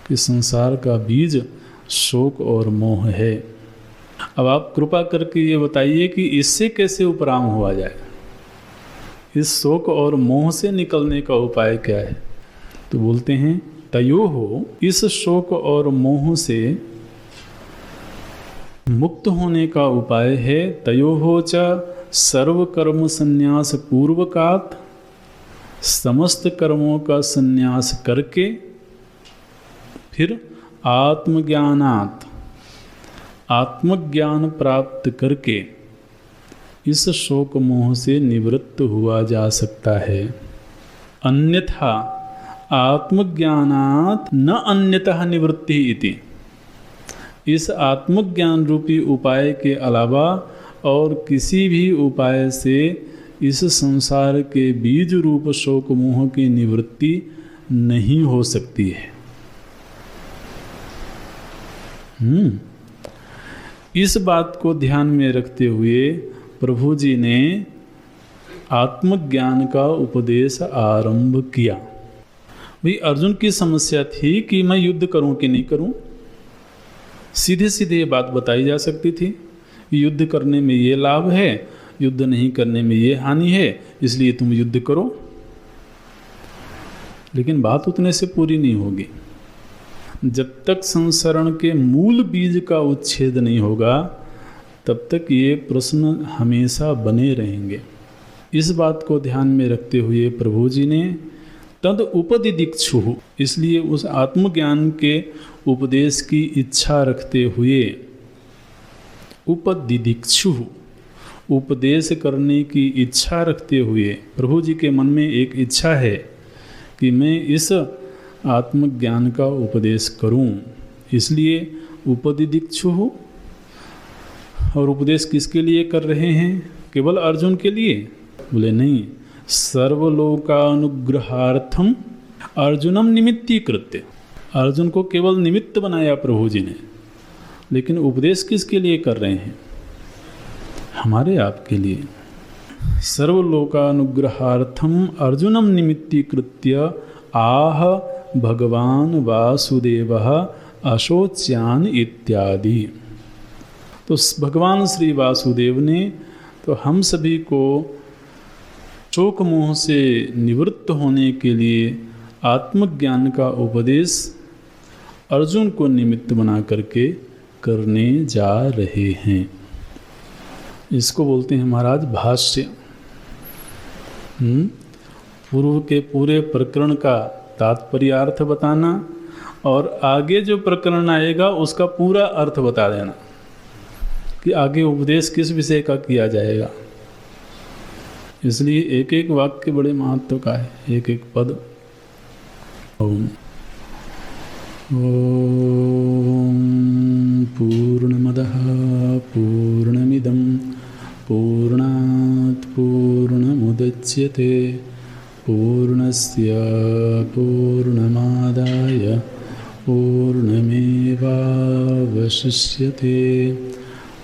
कि संसार का बीज शोक और मोह है। अब आप कृपा करके ये बताइए कि इससे कैसे उपराम हुआ जाए, इस शोक और मोह से निकलने का उपाय क्या है? तो बोलते हैं तयोहो, इस शोक और मोह से मुक्त होने का उपाय है तयोहो च सर्व कर्म संन्यास पूर्वकात, समस्त कर्मों का संन्यास करके फिर आत्मज्ञानात्, आत्मज्ञान प्राप्त करके इस शोक मोह से निवृत्त हुआ जा सकता है। अन्यथा आत्मज्ञानात् न अन्यतः निवृत्ति इति, इस आत्मज्ञान रूपी उपाय के अलावा और किसी भी उपाय से इस संसार के बीज रूप शोक मोह की निवृत्ति नहीं हो सकती है। इस बात को ध्यान में रखते हुए प्रभु जी ने आत्मज्ञान का उपदेश आरंभ किया। भाई अर्जुन की समस्या थी कि मैं युद्ध करूं कि नहीं करूं। सीधे सीधे ये बात बताई जा सकती थी, युद्ध करने में ये लाभ है, युद्ध नहीं करने में ये हानि है, इसलिए तुम युद्ध करो। लेकिन बात उतने से पूरी नहीं होगी। जब तक संसरण के मूल बीज का उच्छेद नहीं होगा तब तक ये प्रश्न हमेशा बने रहेंगे। इस बात को ध्यान में रखते हुए प्रभु जी ने तद उपदिदिक्षु, इसलिए उस आत्मज्ञान के उपदेश की इच्छा रखते हुए उपदिदिक्षु, उपदेश करने की इच्छा रखते हुए प्रभु जी के मन में एक इच्छा है कि मैं इस आत्मज्ञान का उपदेश करूं, इसलिए उपदिदिक्षु। और उपदेश किसके लिए कर रहे हैं? केवल अर्जुन के लिए? बोले नहीं, सर्वलोकानुग्रहार्थम अर्जुनम निमित्तीकृत्य, अर्जुन को केवल निमित्त बनाया प्रभु जी ने, लेकिन उपदेश किसके लिए कर रहे हैं? हमारे आपके लिए। सर्वलोकानुग्रहार्थम अर्जुनम निमित्तीकृत्य आह भगवान वासुदेवः अशोच्यान इत्यादि। तो भगवान श्री वासुदेव ने तो हम सभी को शोक मोह से निवृत्त होने के लिए आत्मज्ञान का उपदेश अर्जुन को निमित्त बना करके करने जा रहे हैं। इसको बोलते हैं महाराज भाष्य। पूर्व के पूरे प्रकरण का तात्पर्यार्थ बताना और आगे जो प्रकरण आएगा उसका पूरा अर्थ बता देना कि आगे उपदेश किस विषय का किया जाएगा। इसलिए एक एक वाक्य बड़े महत्व का है, एक एक पद। ओम पूर्णमदः पूर्णमिदं पूर्णात् पूर्णमुदच्यते पूर्णस्य पूर्णमादाय पूर्णमेवावशिष्यते।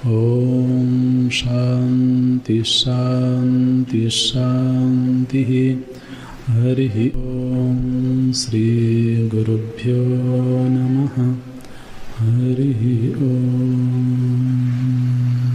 ओम शांति शांति शांति। हरि ओम श्री गुरुभ्यो नमः। हरि ओम।